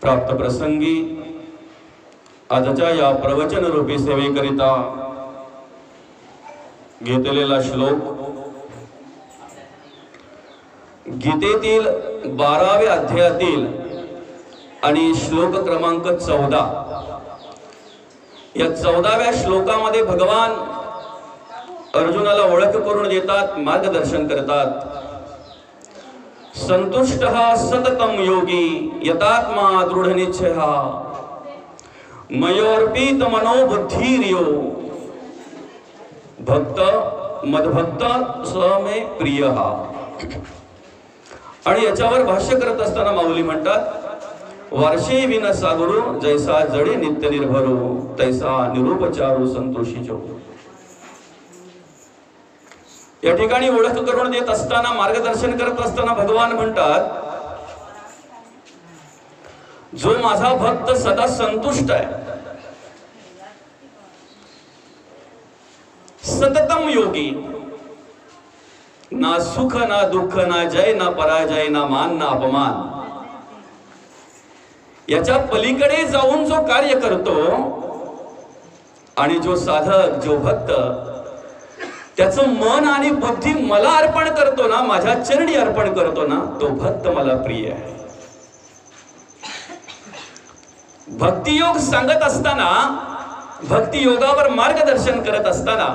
प्राप्त प्रसंगी आजच्या या प्रवचन रूपी सेवेकरिता घेतलेला श्लोक गीतेतील 12व्या अध्यायातील आणि श्लोक क्रमांक 14। या 14व्या श्लोकामध्ये भगवान अर्जुनाला ओळख करून देतात, मार्गदर्शन करतात। संतुष्टः सततं योगी यतात्मा दृढनिश्चयः मयोर्पित मनोबुद्धिर्यो भक्त मदभक्त स मे प्रियः। आणि याच्यावर भाष्य करत असताना माऊली म्हणतात, वर्षे विन सागरो जैसा जडे नित्य निर्भरो तैसा निरुपचारो संतोषीचो। या ठिकाणी ओळख करून देत असताना, मार्गदर्शन करत असताना भगवान म्हणतात, जो माझा भक्त सदा संतुष्ट आहे, सततम योगी, ना सुख ना दुःख ना जय ना पराजय ना मान ना अपमान, याच्या पलीकडे जाऊन जो कार्य करतो आणि जो साधक, जो भक्त त्याचं मन आणि बुद्धी मला अर्पण करतो ना, माझ्या चरणी अर्पण करतो ना, तो भक्त मला प्रिय आहे। भक्तियोग सांगत असताना, भक्ती योगावर मार्गदर्शन करत असताना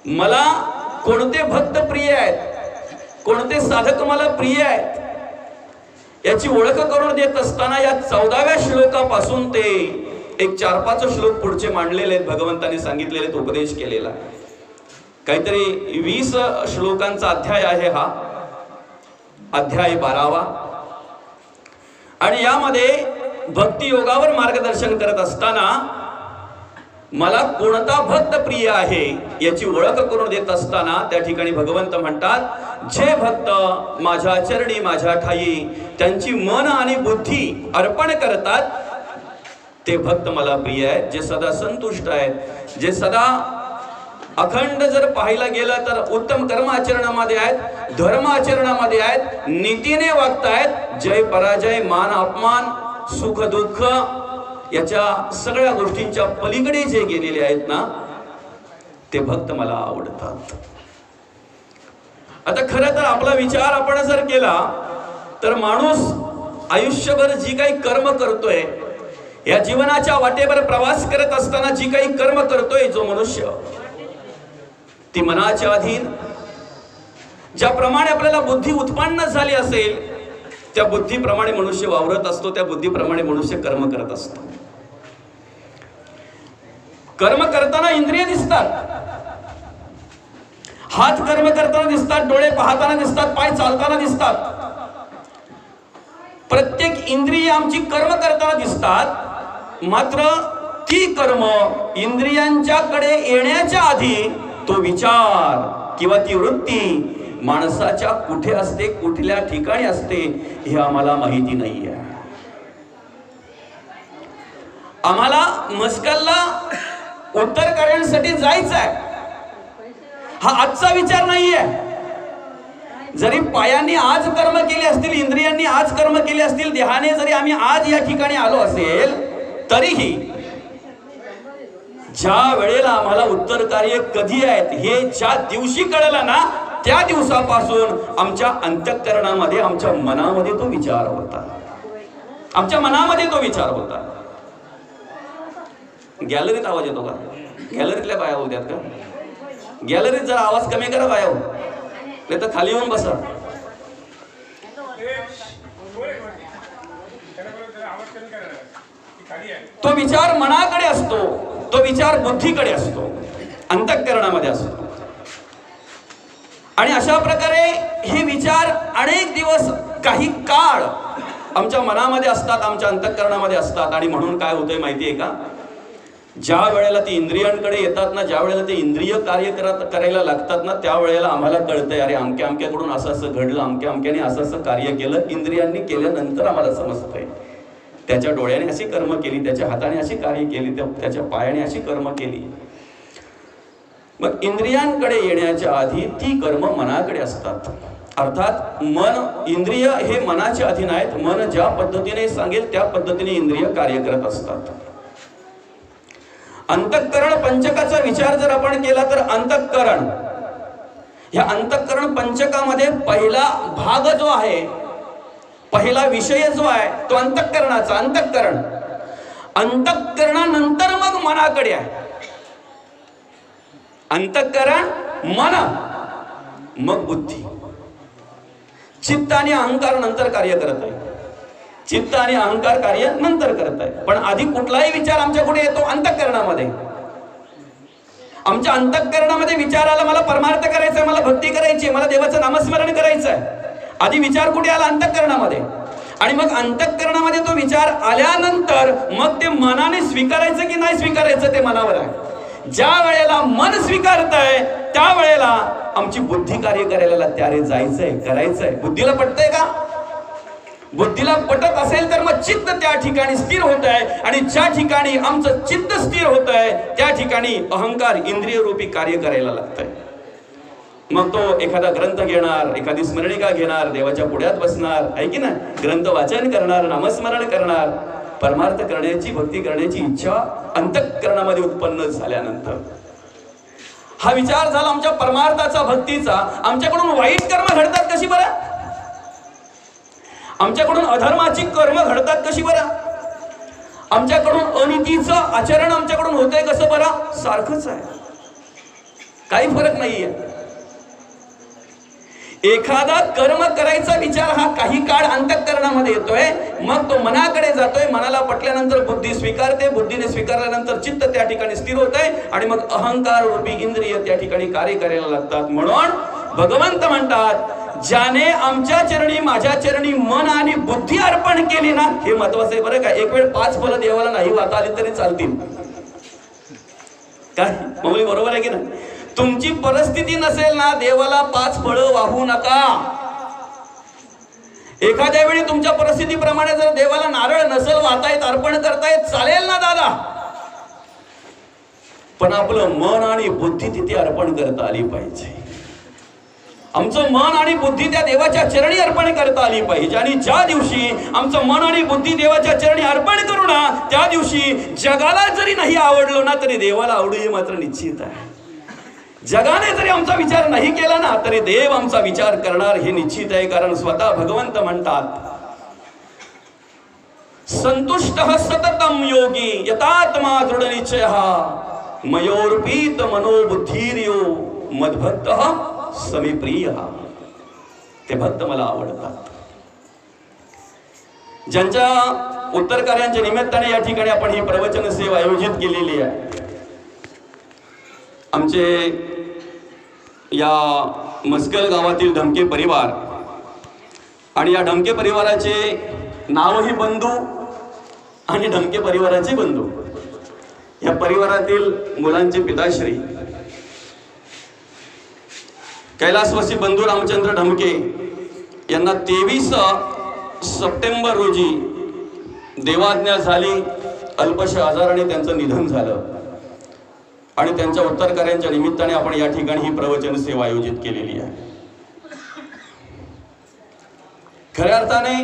मला कोणते भक्त प्रिय आहेत, कोणते साधक मला प्रिय आहेत याची ओळख करून देत असताना या 14व्या श्लोकापासून ते एक 4-5 श्लोक पुढचे मांडलेले आहेत, भगवंतांनी सांगितलेले, उपदेश केलेला। काहीतरी 20 श्लोकांचा अध्याय आहे हा, अध्याय 12वा। आणि यामध्ये भक्ती योगावर मार्गदर्शन करत असताना मला कोणता भक्त प्रिय आहे याची ओळख करून देत असताना त्या ठिकाणी भगवंत म्हणतात, जे भक्त माझ्या चरणी, माझ्या ठाई त्यांची मन आणि बुद्धी अर्पण करतात ते भक्त मला प्रिय आहेत। जे सदा संतुष्ट आहेत, जे सदा अखंड जर पाहायला गेलं तर उत्तम कर्म आचरणामध्ये आहेत, धर्म आचरणामध्ये आहेत, नीतीने वागतायत, जय पराजय मान अपमान सुख दुःख याच्या सगळ्या गोष्टींच्या पलीकडे जे गेलेले आहेत ना, ते भक्त मला आवडतात। आता खरं तर आपला विचार आपण जर केला तर माणूस आयुष्यभर जी काही कर्म करतोय, या जीवनाच्या वाटेवर प्रवास करत असताना जी काही कर्म करतोय जो मनुष्य, ती मनाच्या अधीन ज्याप्रमाणे आपल्याला बुद्धी उत्पन्न झाली असेल त्या बुद्धीप्रमाणे मनुष्य वावरत असतो, त्या बुद्धीप्रमाणे मनुष्य कर्म करत असतो। कर्म करताना इंद्रिय दिसतात, हात कर्म करताना दिसतात, डोळे पाहताना दिसतात, पाय चालताना दिसतात, प्रत्येक इंद्रिय आमची कर्म करताना दिसतात। मात्र ती कर्म इंद्रियांच्याकडे येण्याच्या आधी तो विचार किंवा ती वृत्ती माणसाच्या कुठे असते, कुठल्या ठिकाणी असते हे आम्हाला माहिती नाहीये। आम्हाला मस्कलला उत्तर करण्यासाठी जायचं आहे, हा आजचा विचार नाहीये। जरी पायांनी आज कर्म केले असतील, इंद्रियांनी आज कर्म केले असतील, देहाने जरी आम्ही आज या ठिकाणी आलो असेल, तरीही ज्या वेळेला आम्हाला उत्तर कार्य कधी आहेत हे ज्या दिवशी कळलं ना, त्या दिवसापासून आमच्या अंतःकरणामध्ये, आमच्या मनामध्ये तो विचार होता, आमच्या मनामध्ये तो विचार होता। गॅलरीत आवाज येतो का? गॅलरीतल्या बाया होत्यात का? गॅलरीत जरा आवाज कमी करा बाया हो, नाही तर खाली येऊन बसा। तो विचार मनाकडे असतो, तो विचार बुद्धीकडे असतो, अंतःकरणामध्ये असतो। आणि अशा प्रकारे हे विचार अनेक दिवस, काही काळ आमच्या मनामध्ये असतात, आमच्या अंतःकरणामध्ये असतात। आणि म्हणून काय होतंय माहितीये का, ज्या वेळेला ती इंद्रियांकडे येतात ना, ज्या वेळेला ते इंद्रिय कार्य करायला लागतात ना, त्या वेळेला आम्हाला कळतंय, अरे अमक्या अमक्याकडून असं असं घडलं, अमक्या अमक्याने असं असं कार्य केलं। इंद्रियांनी केल्यानंतर आम्हाला समजतंय, त्याच्या डोळ्याने अशी कर्म केली, त्याच्या हाताने अशी कार्य केली, त्याच्या पायाने अशी कर्म केली। मग इंद्रियांकडे येण्याच्या आधी ती कर्म मनाकडे असतात अर्थात मन इंद्रिय हे मनाच्या अधीन आहेत. मन ज्या पद्धतीने सांगेल त्या पद्धतीने इंद्रिय कार्य करत असतात. अंतःकरण पंचकाचा विचार जर आपण केला तर अंतःकरण या अंतःकरण पंचकामध्ये पहिला भाग जो आहे, पहिला विषय जो आहे तो अंतःकरणाचा. अंतःकरणानंतर मग मनाकडे आहे. अंतःकरण, मन, मग बुद्धी. चित्त आणि अहंकार नंतर कार्य करत आहे. चित्त आणि अहंकार कार्य नंतर करत आहे. पण आधी कुठलाही विचार आमच्या कुठे येतो? अंतःकरणामध्ये. आमच्या अंतःकरणामध्ये विचार आला, मला परमार्थ करायचा आहे, मला भक्ती करायची आहे, मला देवाचं नामस्मरण करायचं आहे. आधी विचार कुठे आला? अंतःकरणामध्ये. आणि मग अंतःकरणामध्ये तो विचार आल्यानंतर मग ते मनाने स्वीकारायचं की नाही स्वीकारायचं ते मनावर आहे. ज्या वेळेला मन स्वीकारत आहे त्या वेळेला आमची बुद्धी कार्य करायला त्यारे जायचंय, करायचंय. बुद्धीला पटतंय का? बुद्धीला पटत असेल तर मग चित्त त्या ठिकाणी स्थिर होत आहे. आणि ज्या ठिकाणी आमचं चित्त स्थिर होत आहे त्या ठिकाणी अहंकार इंद्रिय रूपी कार्य करायला लागतंय. मग तो एखादा ग्रंथ घेणार, एखादी स्मरणिका घेणार, देवाच्या पुढ्यात बसणार, आहे की ना, ग्रंथ वाचन करणार, नामस्मरण करणार. परमार्थ करण्याची, भक्ती करण्याची इच्छा अंतःकरणामध्ये उत्पन्न झाल्यानंतर हा विचार झाला आमच्या परमार्थाचा, भक्तीचा. आमच्याकडून वाईट कर्म घडतात कशी बरं? आमच्याकडून अधर्माची कर्म घडतात कशी बरं? आमच्याकडून अनितीचं आचरण आमच्याकडून होतंय कसं बरं? सारखंच आहे, काही फरक नाहीये. एखादा कर्म करायचा विचार हा काही काळ अंतःकरणामध्ये येतोय, मग तो मनाकडे जातोय. मनाला पटल्यानंतर बुद्धी स्वीकारते, बुद्धीने स्वीकारल्यानंतर चित्त त्या ठिकाणी स्थिर होत आहे. आणि मग अहंकार रूपी इंद्रिय त्या ठिकाणी कार्य करायला लागतात. म्हणून भगवंत म्हणतात, ज्याने आमच्या चरणी, माझ्या चरणी मन आणि बुद्धी अर्पण केली ना, हे महत्वाचं आहे बरं का. एक वेळ 5 फळं देवाला नाही वाहता आली तरी चालतील. काय मौली बरोबर आहे की ना? तुमची परिस्थिती नसेल ना, देवाला 5 फळं वाहू नका. एखाद्या वेळी तुमच्या परिस्थितीप्रमाणे जर देवाला नारळ नसेल वाहता येत, अर्पण करता येत, चालेल ना दादा, पण आपलं मन आणि बुद्धी तिथे अर्पण करता आली पाहिजे. आमचं मन आणि बुद्धी त्या देवाच्या चरणी अर्पण करता आली पाहिजे. आणि ज्या दिवशी आमचं मन आणि बुद्धी देवाच्या चरणी अर्पण करू ना, त्या दिवशी जगाला जरी नाही आवडलो ना तरी देवाला आवडू हे मात्र निश्चित आहे. जगाने जरी आमचा विचार नाही केला ना तरी देव आमचा विचार करणार हे निश्चित आहे. कारण स्वतः भगवंत म्हणतात, संतुष्टः सततम योगी यतात्मा दृढ निश्चयः मयोर्पीत मनोबुद्धीर्यो मद्भक्तः समीप्रियः. ते भक्त मला आवडतात. ज्यांच्या उत्तर कार्यांच्या निमित्ताने या ठिकाणी आपण ही प्रवचन सेवा आयोजित केलेली आहे. आमचे या मस्कल गावातील ढमके परिवार आणि या ढमके परिवाराचे नावही बंधू आणि ढमके परिवाराचे बंधू, या परिवारातील मुलांचे पिताश्री कैलासवासी बंधू रामचंद्र ढमके यांना 23 सप्टेंबर रोजी देवाज्ञा झाली. अल्पशा आजाराने त्यांचं निधन झालं. आणि त्यांच्या उत्तरकार्यांच्या निमित्ताने आपण या ठिकाणी ही प्रवचन सेवा आयोजित केलेली आहे. खऱ्या अर्थाने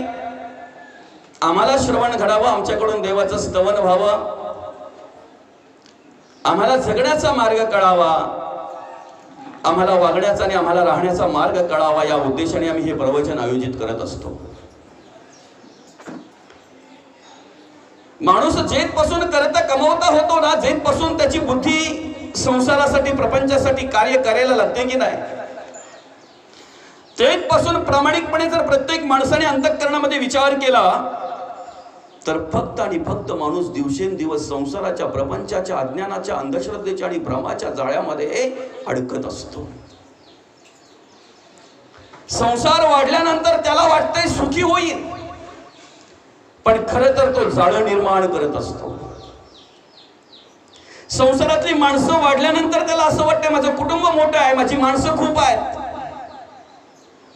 आम्हाला श्रवण घडावं, आमच्याकडून देवाचं स्तवन व्हावं, आम्हाला जगण्याचा मार्ग कळावा, आम्हाला वागण्याचा आणि आम्हाला राहण्याचा मार्ग कळावा, या उद्देशाने आम्ही हे प्रवचन आयोजित करत असतो. माणूस जेथपासून करता कमवता होतो ना, जेथपासून त्याची बुद्धी संसारासाठी, प्रपंचासाठी कार्य करायला लागते की नाही, तेथपासून प्रामाणिकपणे जर प्रत्येक माणसाने अंतःकरणामध्ये विचार केला तर फक्त आणि फक्त माणूस दिवसेंदिवस संसाराच्या, प्रपंचाच्या, अज्ञानाच्या, अंधश्रद्धेच्या आणि भ्रमाच्या जाळ्यामध्ये अडकत असतो. संसार वाढल्यानंतर त्याला वाटतंय सुखी होईल, पण खरं तर तो जाळं निर्माण करत असतो. संसारातली माणसं वाढल्यानंतर त्याला असं वाटतं माझं कुटुंब मोठं आहे, माझी माणसं खूप आहेत.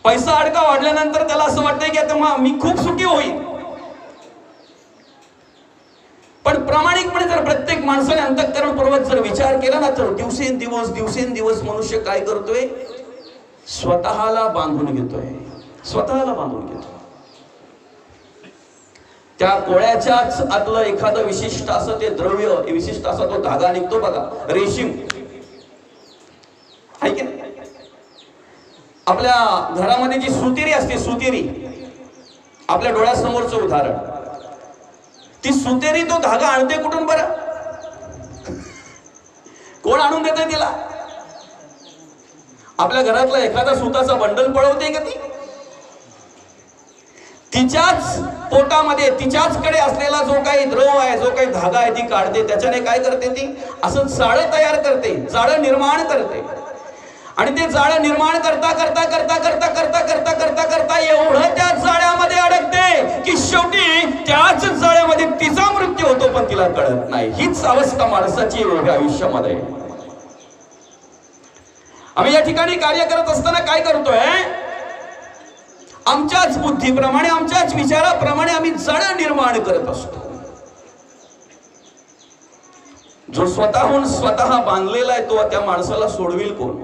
पैसा अडका वाढल्यानंतर त्याला असं वाटतंय की आता मी खूप सुखी होईल. पण प्रामाणिकपणे जर प्रत्येक माणसाने अंतःकरणपूर्वक जर विचार केला ना तर दिवसेंदिवस मनुष्य काय करतोय, स्वतःला बांधून घेतोय, स्वतःला बांधून घेतो. त्या कोळ्याच्याच आतलं एखादं विशिष्ट असं ते द्रव्य, विशिष्ट असा तो धागा निघतो बघा, रेशीम आहे की नाही. आपल्या घरामध्ये जी सुतिरी असते, सुतिरी आपल्या डोळ्यासमोरचं उदाहरण, ती सुतेरी तो धागा आणते कुठून बरं? कोण आणून देते तिला? आपल्या घरातला एखादा सुताचा बंडल पळवते का ती? तिच्याच पोटामध्ये, तिच्याच कडे असलेला जो काही द्रव आहे, जो काही धागा आहे, ती काढते. त्याच्याने काय करते? ती असं जाळं तयार करते, जाळं निर्माण करते. आणि ते जाळं निर्माण करता करता करता करता करता करता करता करता एवढं त्या जाळ्यामध्ये अडकते की शेवटी त्याच जाळ्यामध्ये तिचा मृत्यू होतो, पण तिला कळत नाही. हीच अवस्था माणसाची एवढ्या आयुष्यामध्ये. आम्ही या ठिकाणी कार्य करत असताना काय करतोय? आमच्याच बुद्धीप्रमाणे, आमच्याच विचाराप्रमाणे आम्ही जाळं निर्माण करत असतो. जो स्वतःहून स्वतः बांधलेला आहे तो त्या माणसाला सोडविल कोण?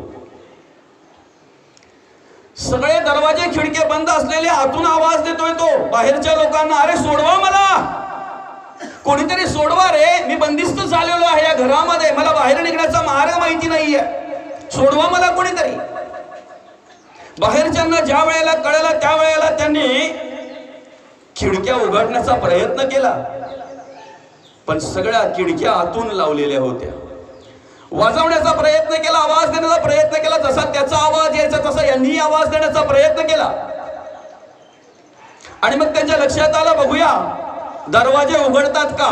सगळे दरवाजे खिडके बंद असलेले, आतून आवाज देतोय तो बाहेरच्या लोकांना, अरे सोडवा मला, कोणीतरी सोडवा रे, मी बंदिस्त झालेलो आहे या घरामध्ये, मला बाहेर निघण्याचा मार्ग माहिती नाहीये, सोडवा मला कोणीतरी. बाहेरच्यांना ज्या वेळेला कळलं त्या वेळेला त्यांनी खिडक्या उघडण्याचा प्रयत्न केला, पण सगळ्या खिडक्या आतून लावलेल्या होत्या. वाजवण्याचा प्रयत्न केला, आवाज देण्याचा प्रयत्न केला, जसा त्याचा आवाज यायचा तसा यांनी आवाज देण्याचा प्रयत्न केला. आणि मग त्यांच्या लक्षात आलं, बघूया दरवाजे उघडतात का.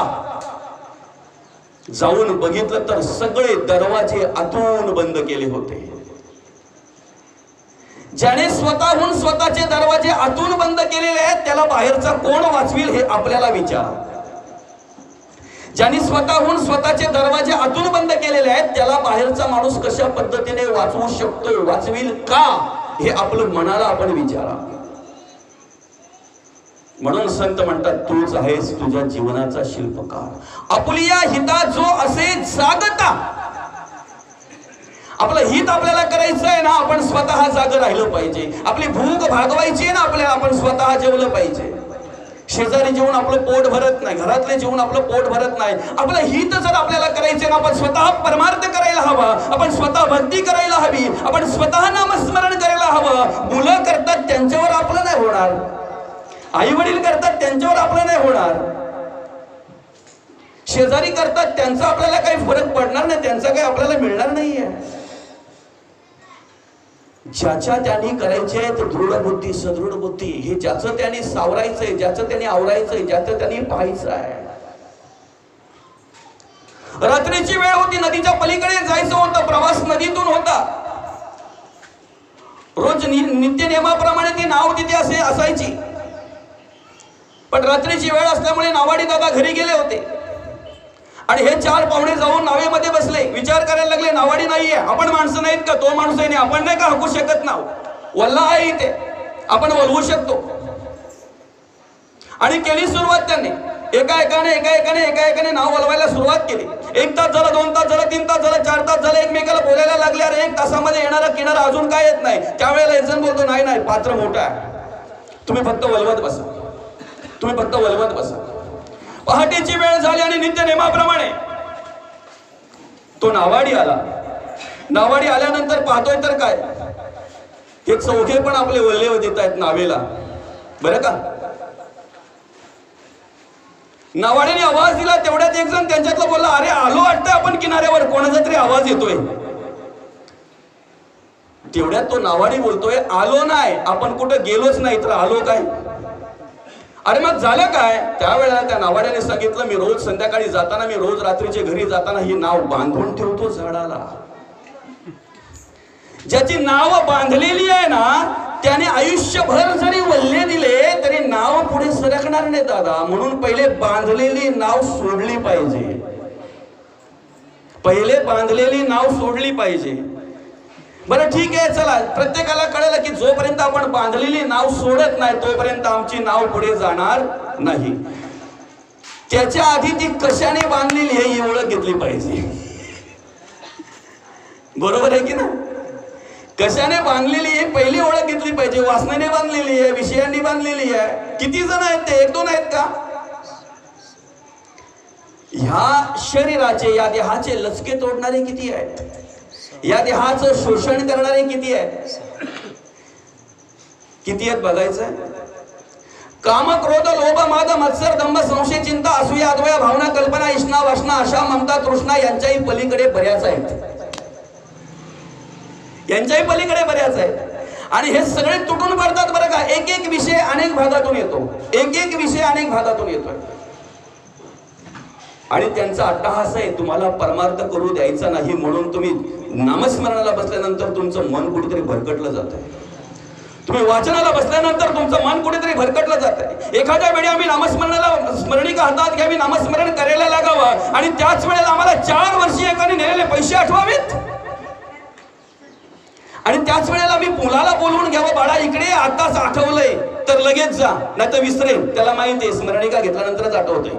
जाऊन बघितलं तर सगळे दरवाजे आतून बंद केले होते. ज्याने स्वतःहून स्वतःचे दरवाजे आतून बंद केलेले आहेत त्याला बाहेरचा कोण वाचविल हे आपल्याला विचार. ज्यांनी स्वतःहून स्वतःचे दरवाजे आतून बंद केलेले आहेत त्याला बाहेरचा माणूस कशा पद्धतीने वाचवू शकतोय, वाचविल का, हे आपलं मनाला आपण विचारा. म्हणून संत म्हणतात, तूच आहेस तुझ्या जीवनाचा शिल्पकार. आपुलिया हिता जो असे जागता. आपलं हित आपल्याला करायचं आहे ना, आपण स्वतः जाग राहिलं पाहिजे. आपली भूक भागवायची आहे ना आपल्याला, आपण स्वतः जेवलं पाहिजे. शेजारी जेवून आपलं पोट भरत नाही, घरातले जेवून आपलं पोट भरत नाही. आपलं हित जर आपल्याला करायचे ना, आपण स्वतः परमार्थ करायला हवा, आपण स्वतः भक्ती करायला हवी, आपण स्वतः नामस्मरण करायला हवं. मुलं करतात त्यांच्यावर आपलं नाही होणार, आई वडील करतात त्यांच्यावर आपलं नाही होणार, शेजारी करतात त्यांचा आपल्याला काही फरक पडणार नाही, त्यांचा काही आपल्याला मिळणार नाहीये. ज्याच्या त्यांनी करायचे दृढ बुद्धी, सदृढ बुद्धी, हे ज्याचं त्यांनी सावरायचंय, ज्याचं त्यांनी आवरायचंय, ज्याचं त्यांनी पाहायचं आहे. रात्रीची वेळ होती, नदीच्या पलीकडे जायचं होतं, प्रवास नदीतून होता. रोज नित्य नियमाप्रमाणे ती नाव तिथे असायची, पण रात्रीची वेळ असल्यामुळे नावाडी दादा घरी गेले होते. आणि हे चार पाहुणे जाऊन नावेमध्ये बसले, विचार करायला लागले, नावाडी नाहीये, आपण माणसं नाहीत का, तो माणूस आहे, आपण नाही का हाकू शकत नाव, वल्ला आहे इथे, आपण वलवू शकतो. आणि केली सुरुवात त्यांनी, एका एकाने नाव वलवायला सुरुवात केली. 1 तास झाला, 2 तास झाला, 3 तास झाला, 4 तास झाले, एकमेकाला बोलायला लागले, अरे 1 तासामध्ये येणारा किनारा अजून काय येत नाही. त्यावेळेला एक जण बोलतो, नाही पात्र मोठं आहे, तुम्ही फक्त वलवत बसा, तुम्ही फक्त वलवत बसा. पहाटेची वेळ झाली आणि नित्य नेमाप्रमाणे तो नावाडी आला. नावाडी आल्यानंतर पाहतोय तर काय, हे चौघे पण आपले वल्ले देत आहेत नावेला, बरं का. नावाडीने आवाज दिला, तेवढ्यात एक जण त्यांच्यातला बोलला, अरे आलो वाटतं आपण किनाऱ्यावर, कोणाचा तरी आवाज येतोय. तेवढ्यात तो नावाडी बोलतोय, आलो नाही, आपण कुठं गेलोच नाही तर आलो काय. अरे मग झालं काय. त्यावेळेला त्या नावाड्याने सांगितलं, मी रोज संध्याकाळी जाताना, मी रोज रात्रीच्या घरी जाताना ही नाव बांधून ठेवतो झाडाला. ज्याची नाव बांधलेली आहे ना, त्याने आयुष्यभर जरी वल्ले दिले तरी नाव पुढे सरकणार नाही दादा. म्हणून पहिले बांधलेली नाव सोडली पाहिजे, पहिले बांधलेली नाव सोडली पाहिजे. बरं ठीक आहे, चला, प्रत्येकाला कळलं की जोपर्यंत आपण बांधलेली नाव सोडत नाही तोपर्यंत आमची नाव पुढे जाणार नाही. त्याच्या आधी ती कशाने बांधलेली आहे ही ओळख घेतली पाहिजे, बरोबर आहे की ना. कशाने बांधलेली आहे पहिली ओळख घेतली पाहिजे. वासनेने बांधलेली आहे, विषयांनी बांधलेली आहे. किती जण आहेत ते? एक दोन आहेत का? ह्या शरीराचे, या देहाचे लचके तोडणारे किती आहेत? या देहाचं शोषण करणारे किती आहेत? किती आहेत बघायचं. काम, क्रोध, लोभ, मद, मत्सर, दंभ, संशय, चिंता, असूया, अद्वया, भावना, कल्पना, इष्णा, वासना, आशा, ममता, तृष्णा यांच्याही पलीकडे बऱ्याच आहेत. यांच्याही पलीकडे बऱ्याच आहेत. आणि हे सगळे तुटून पडतात बरं का. एक एक विषय अनेक भागातून येतो. एक एक विषय अनेक भागातून येतोय. आणि त्यांचा अट्टहास आहे तुम्हाला परमार्थ करू द्यायचा नाही म्हणून तुम्ही नामस्मरणाला बसल्यानंतर तुमचं मन कुठेतरी भरकटलं जात आहे. तुम्ही वाचनाला बसल्यानंतर तुमचं मन कुठेतरी भरकटलं जात आहे. एखाद्या वेळी आम्ही नामस्मरणाला स्मरणिका हातात घ्यावी, नामस्मरण करायला लागावं आणि त्याच वेळेला आम्हाला 4 वर्षी एकाने नेलेले पैसे आठवावेत. आणि त्याच वेळेला मी मुलाला बोलवून घ्यावं, बाळा इकडे आताच आठवलंय तर लगेच जा, नाही तर विसरेल. त्याला माहिती आहे स्मरणिका घेतल्यानंतरच आठवतंय,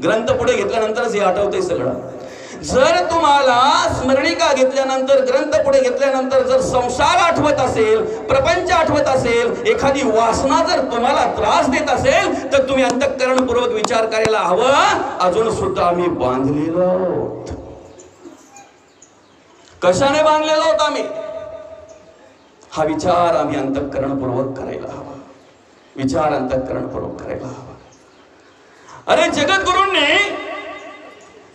ग्रंथ पुढे घेतल्यानंतरच हे आठवतंय सगळं. जर तुम्हाला स्मरणिका घेतल्यानंतर, ग्रंथ पुढे घेतल्यानंतर जर संसार आठवत असेल, प्रपंच आठवत असेल, एखादी वासना जर तुम्हाला त्रास देत असेल तर तुम्ही अंतःकरणपूर्वक विचार करायला हवं, अजून सुद्धा आम्ही बांधलेलो आहोत. कशाने बांधलेलो आहोत आम्ही? हा विचार आम्ही अंतःकरणपूर्वक करायला हवा. विचार अंतःकरणपूर्वक करायला हवा. अरे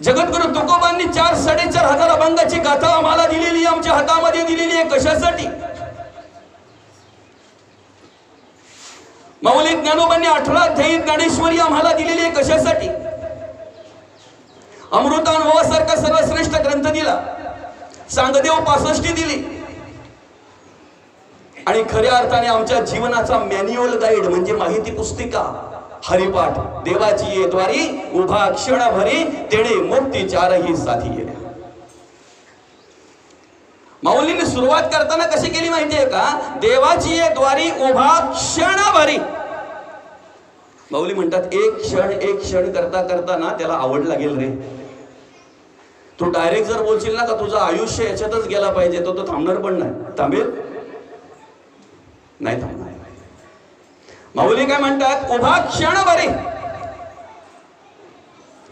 जगद्गुरु तुकोबांनी 4-4.5 हजार अभंगाची गाथा आम्हाला दिलेली, आमच्या हातामध्ये दिलेली आहे. कशासाठी? माऊली ज्ञानोबांनी 18 अध्यायी ज्ञानेश्वरी आम्हाला दिलेली आहे. कशासाठी? अमृतानुभवासारखा सर्वश्रेष्ठ ग्रंथ दिला, सांगदेव 65 दिली आणि खऱ्या अर्थाने आमच्या जीवनाचा मॅन्युअल गाईड म्हणजे माहिती पुस्तिका. हरिपाठ देवाची ये द्वारी उभा क्षण भरी तेणे मुक्ती 4ही साथी गेल्या. माऊलीने सुरुवात करताना कशी केली माहितीये का? देवाची ये द्वारी उभा क्षण भरी. माऊली म्हणतात एक क्षण करता करता ना त्याला आवड लागेल रे. तू डायरेक्ट जर बोलशील ना का तुझं आयुष्य याच्यातच गेला पाहिजे, तो थांबणार पण नाही. थांबेल नाही थांबणार. माऊली काय म्हणतात? उभा क्षण भरी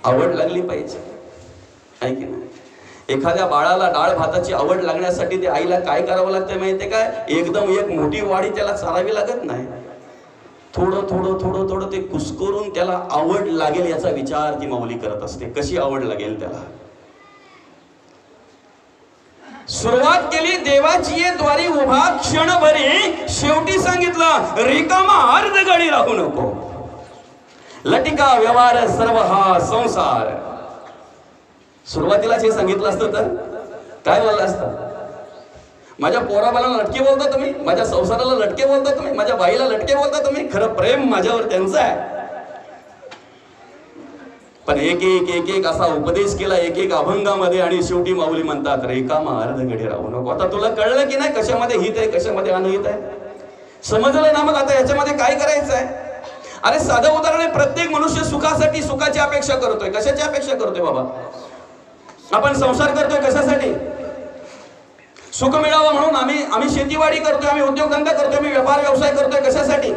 आवड लागली पाहिजे. आहे की नाही? एखाद्या बाळाला डाळ भाताची आवड लागण्यासाठी ते आईला काय करावं लागतं माहितीये काय? एकदम एक मोठी वाडी त्याला चारावी लागत नाही. थोडं थोडं थोडं थोडं ते कुस्करून त्याला आवड लागेल याचा विचार ती माऊली करत असते. कशी आवड लागेल त्याला. सुरुवात केली देवाची ये द्वारी उभा क्षण भरी, शेवटी सांगितलं रिकामा अर्धगडी राहू नको, लटिका व्यवहार सर्व हा संसार. सुरुवातीलाच हे सांगितलं असतं तर काय बोललं असतं? माझ्या पोराबाला लटके बोलता तुम्ही, माझ्या संसाराला लटके बोलता तुम्ही, माझ्या बाईला लटके बोलता तुम्ही. खरं प्रेम माझ्यावर त्यांचं आहे. पण एक एक असा उपदेश केला एक एक अभंगामध्ये आणि शेवटी माऊली म्हणतात रिकामा अर्धगडी राहू नको. आता तुला कळलं की नाही कशामध्ये हित आहे कशामध्ये अनहित आहे? समजलं ना? मग आता याच्यामध्ये काय करायचं आहे? अरे साधं उदाहरण आहे. प्रत्येक मनुष्य सुखासाठी सुखाची अपेक्षा करतोय. कशाची अपेक्षा करतोय बाबा? आपण संसार करतोय कशासाठी? सुख मिळावं म्हणून आम्ही शेतीवाडी करतोय, आम्ही उद्योगधंदा करतोय, आम्ही व्यापार व्यवसाय करतोय. कशासाठी?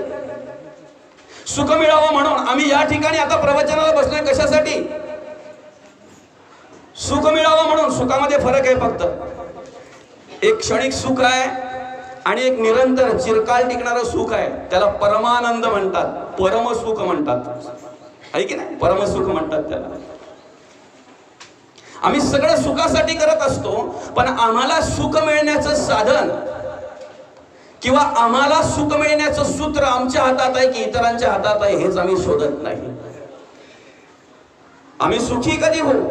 सुख मिळावं म्हणून. आम्ही या ठिकाणी आता प्रवचनाला बसलोय कशासाठी? सुख मिळावं म्हणून. सुखामध्ये फरक आहे फक्त. एक क्षणिक सुख आहे आणि एक निरंतर चिरकाल टिकणारं सुख आहे. त्याला परमानंद म्हणतात, परमसुख म्हणतात. आहे की नाही? परमसुख म्हणतात त्याला. आम्ही सगळं सुखासाठी करत असतो, पण आम्हाला सुख मिळण्याचं साधन किंवा आम्हाला सुख मिळण्याचं सूत्र आमच्या हातात आहे की इतरांच्या हातात आहे हेच आम्ही शोधत नाही. आम्ही सुखी कधी होऊ?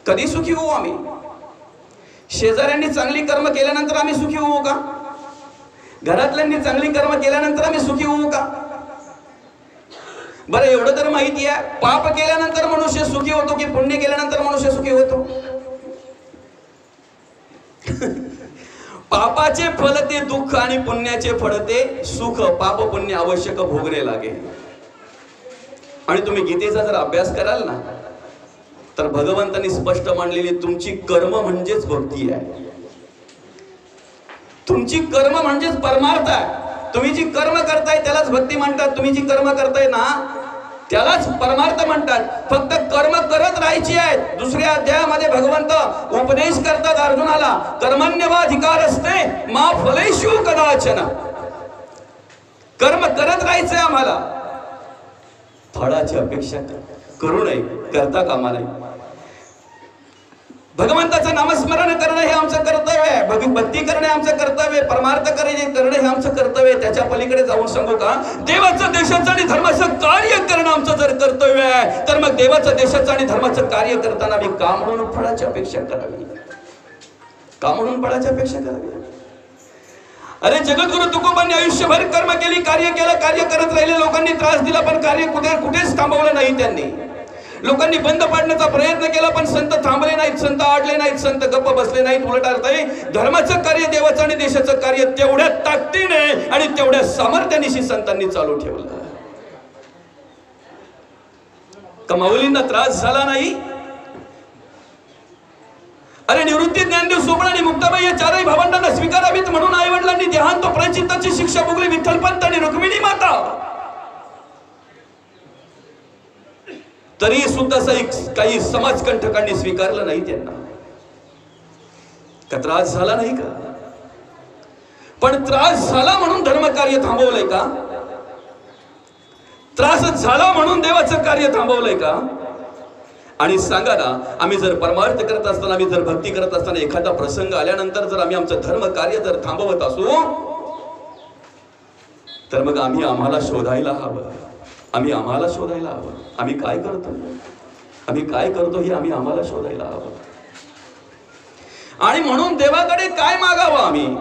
कधी सुखी होऊ आम्ही? शेजाऱ्यांनी चांगली कर्म केल्यानंतर आम्ही सुखी होऊ का? घरातल्यांनी चांगली कर्म केल्यानंतर आम्ही सुखी होऊ का? बरं एवढं तर माहिती आहे, पाप केल्यानंतर मनुष्य सुखी होतो की पुण्य केल्यानंतर मनुष्य सुखी होतो? पापाचे फळ ते दुःख आणि पुण्याचे फळ ते सुख. पाप पुण्य आवश्यक भोगणे लागे. आणि तुम्ही गीतेचा जर अभ्यास कराल ना तर भगवंतांनी स्पष्ट मांडलेली तुमची कर्म म्हणजेच भक्ती आहे. तुमची कर्म म्हणजेच परमार्थ आहे. तुम्ही जी कर्म करताय त्यालाच भक्ती म्हणतात. तुम्ही जी कर्म करताय ना त्यालाच परमार्थ म्हणतात. फक्त कर्म करत राहायची आहेत. दुसऱ्या अध्यायामध्ये भगवंत उपदेश करतात अर्जुनाला, कर्मण्यवाधिकार असते मा फलेषु कदाचन. कर्म करत राहायचंय आम्हाला, फळाची अपेक्षा करू नये, करता कामा नये. भगवंताचं नामस्मरण करणं हे आमचं कर्तव्य आहे. भक्ती करणे आमचं कर्तव्य आहे. परमार्थ करणं हे आमचं कर्तव्य आहे. त्याच्या पलीकडे जाऊन सांगू का, देवाचं देशाचं आणि धर्माचं कार्य करणं आमचं जर कर्तव्य आहे, तर मग देवाचं देशाचं आणि धर्माचं कार्य करताना मी का म्हणून फळाची अपेक्षा करावी? का म्हणून फळाची अपेक्षा करावी? अरे जगद्गुरु तुकोबांनी आयुष्यभर कर्म केली, कार्य केलं, कार्य करत राहिले. लोकांनी त्रास दिला पण कार्य कुठेच थांबवलं नाही. त्यांनी लोकांनी बंद पाडण्याचा प्रयत्न केला पण संत थांबले नाहीत, संत आडले नाहीत, संत गप्प बसले नाहीत. उलट अर्थ आहे, धर्माचं कार्य, देवाचं आणि देशाचं कार्य तेवढ्या ताकदीने आणि तेवढ्या सामर्थ्यानिशी संतांनी चालू ठेवलं. माऊलींना त्रास झाला नाही. अरे निवृत्ती, ज्ञानदेव, सोबण आणि मुक्ताबाई या चारही भावंडांना स्वीकारावीत म्हणून आई वडिलांनी देहांत प्रायश्चित्ताची शिक्षा भोगली. विठ्ठलपंत आणि रुक्मिणी माता तरी सुद्धा काही समाजकंठकांनी स्वीकारलं नाही त्यांना. का त्रास झाला नाही का? पण त्रास झाला म्हणून धर्मकार्य थांबवलंय का? त्रास झाला म्हणून देवाचं कार्य थांबवलंय का? आणि सांगा ना, आम्ही जर परमार्थ करत असताना, आम्ही जर भक्ती करत असताना एखादा प्रसंग आल्यानंतर जर आम्ही आमचं धर्म कार्य जर थांबवत असू, तर मग आम्हाला शोधायला हवं. आम्हाला शोधायला हवं. आम्ही काय करतो हे आम्हाला शोधायला हवं. आणि म्हणून देवाकडे काय मागावं?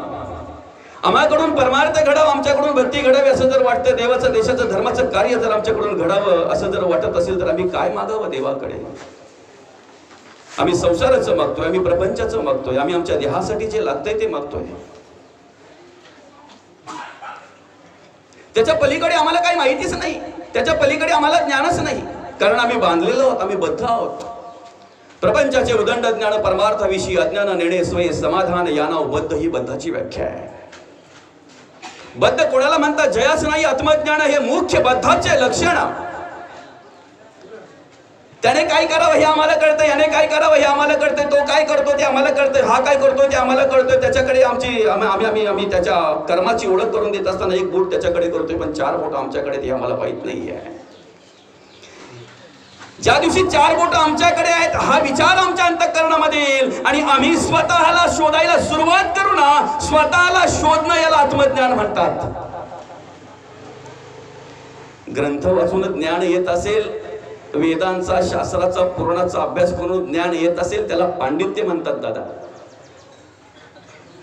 आम्हाकडून परमार्थ घडावं, आमच्याकडून भक्ती घडावी असं जर वाटतं, देवाचं देशाचं धर्माचं कार्य जर आमच्याकडून घडावं असं जर वाटत असेल, तर आम्ही काय मागावं देवाकडे? आम्ही संसाराचं मागतोय, आम्ही प्रपंचाचं मागतोय, आम्ही आमच्या देहासाठी जे लागतंय ते मागतोय. त्याच्या पलीकडे आम्हाला काही माहितीच नाही, त्याच्या पलीकडे आम्हाला ज्ञानच नाही. कारण आम्ही बांधलेलो आहोत, आम्ही बद्ध आहोत. प्रपंचाचे उदंड ज्ञान परमार्थाविषयी अज्ञान नेणे स्वय समाधान याना बद्ध ही बद्धाची व्याख्या आहे. बद्ध कोणाला म्हणतात? जयास नाही आत्मज्ञान हे मुख्य बद्धाचे लक्षण. त्याने काय करावं हे आम्हाला कळतं, याने काय करावं हे आम्हाला कळतंय, तो काय करतो ते आम्हाला कळतंय, हा काय करतो ते आम्हाला कळतंय. त्याच्याकडे आम्ही त्याच्या कर्माची ओळख करून देत असताना एक बोट त्याच्याकडे करतोय, पण 4 बोट आमच्याकडे ते आम्हाला माहित नाहीये. ज्या दिवशी 4 बोट आमच्याकडे आहेत हा विचार आमच्या अंतःकरणामध्ये येईल आणि आम्ही स्वतःला शोधायला सुरुवात करू ना. स्वतःला शोधणं याला आत्मज्ञान म्हणतात. ग्रंथ वाचून ज्ञान येत असेल, वेदांचा शास्त्राचा पुराणाचा अभ्यास करून ज्ञान येत असेल, त्याला पांडित्य म्हणतात दादा.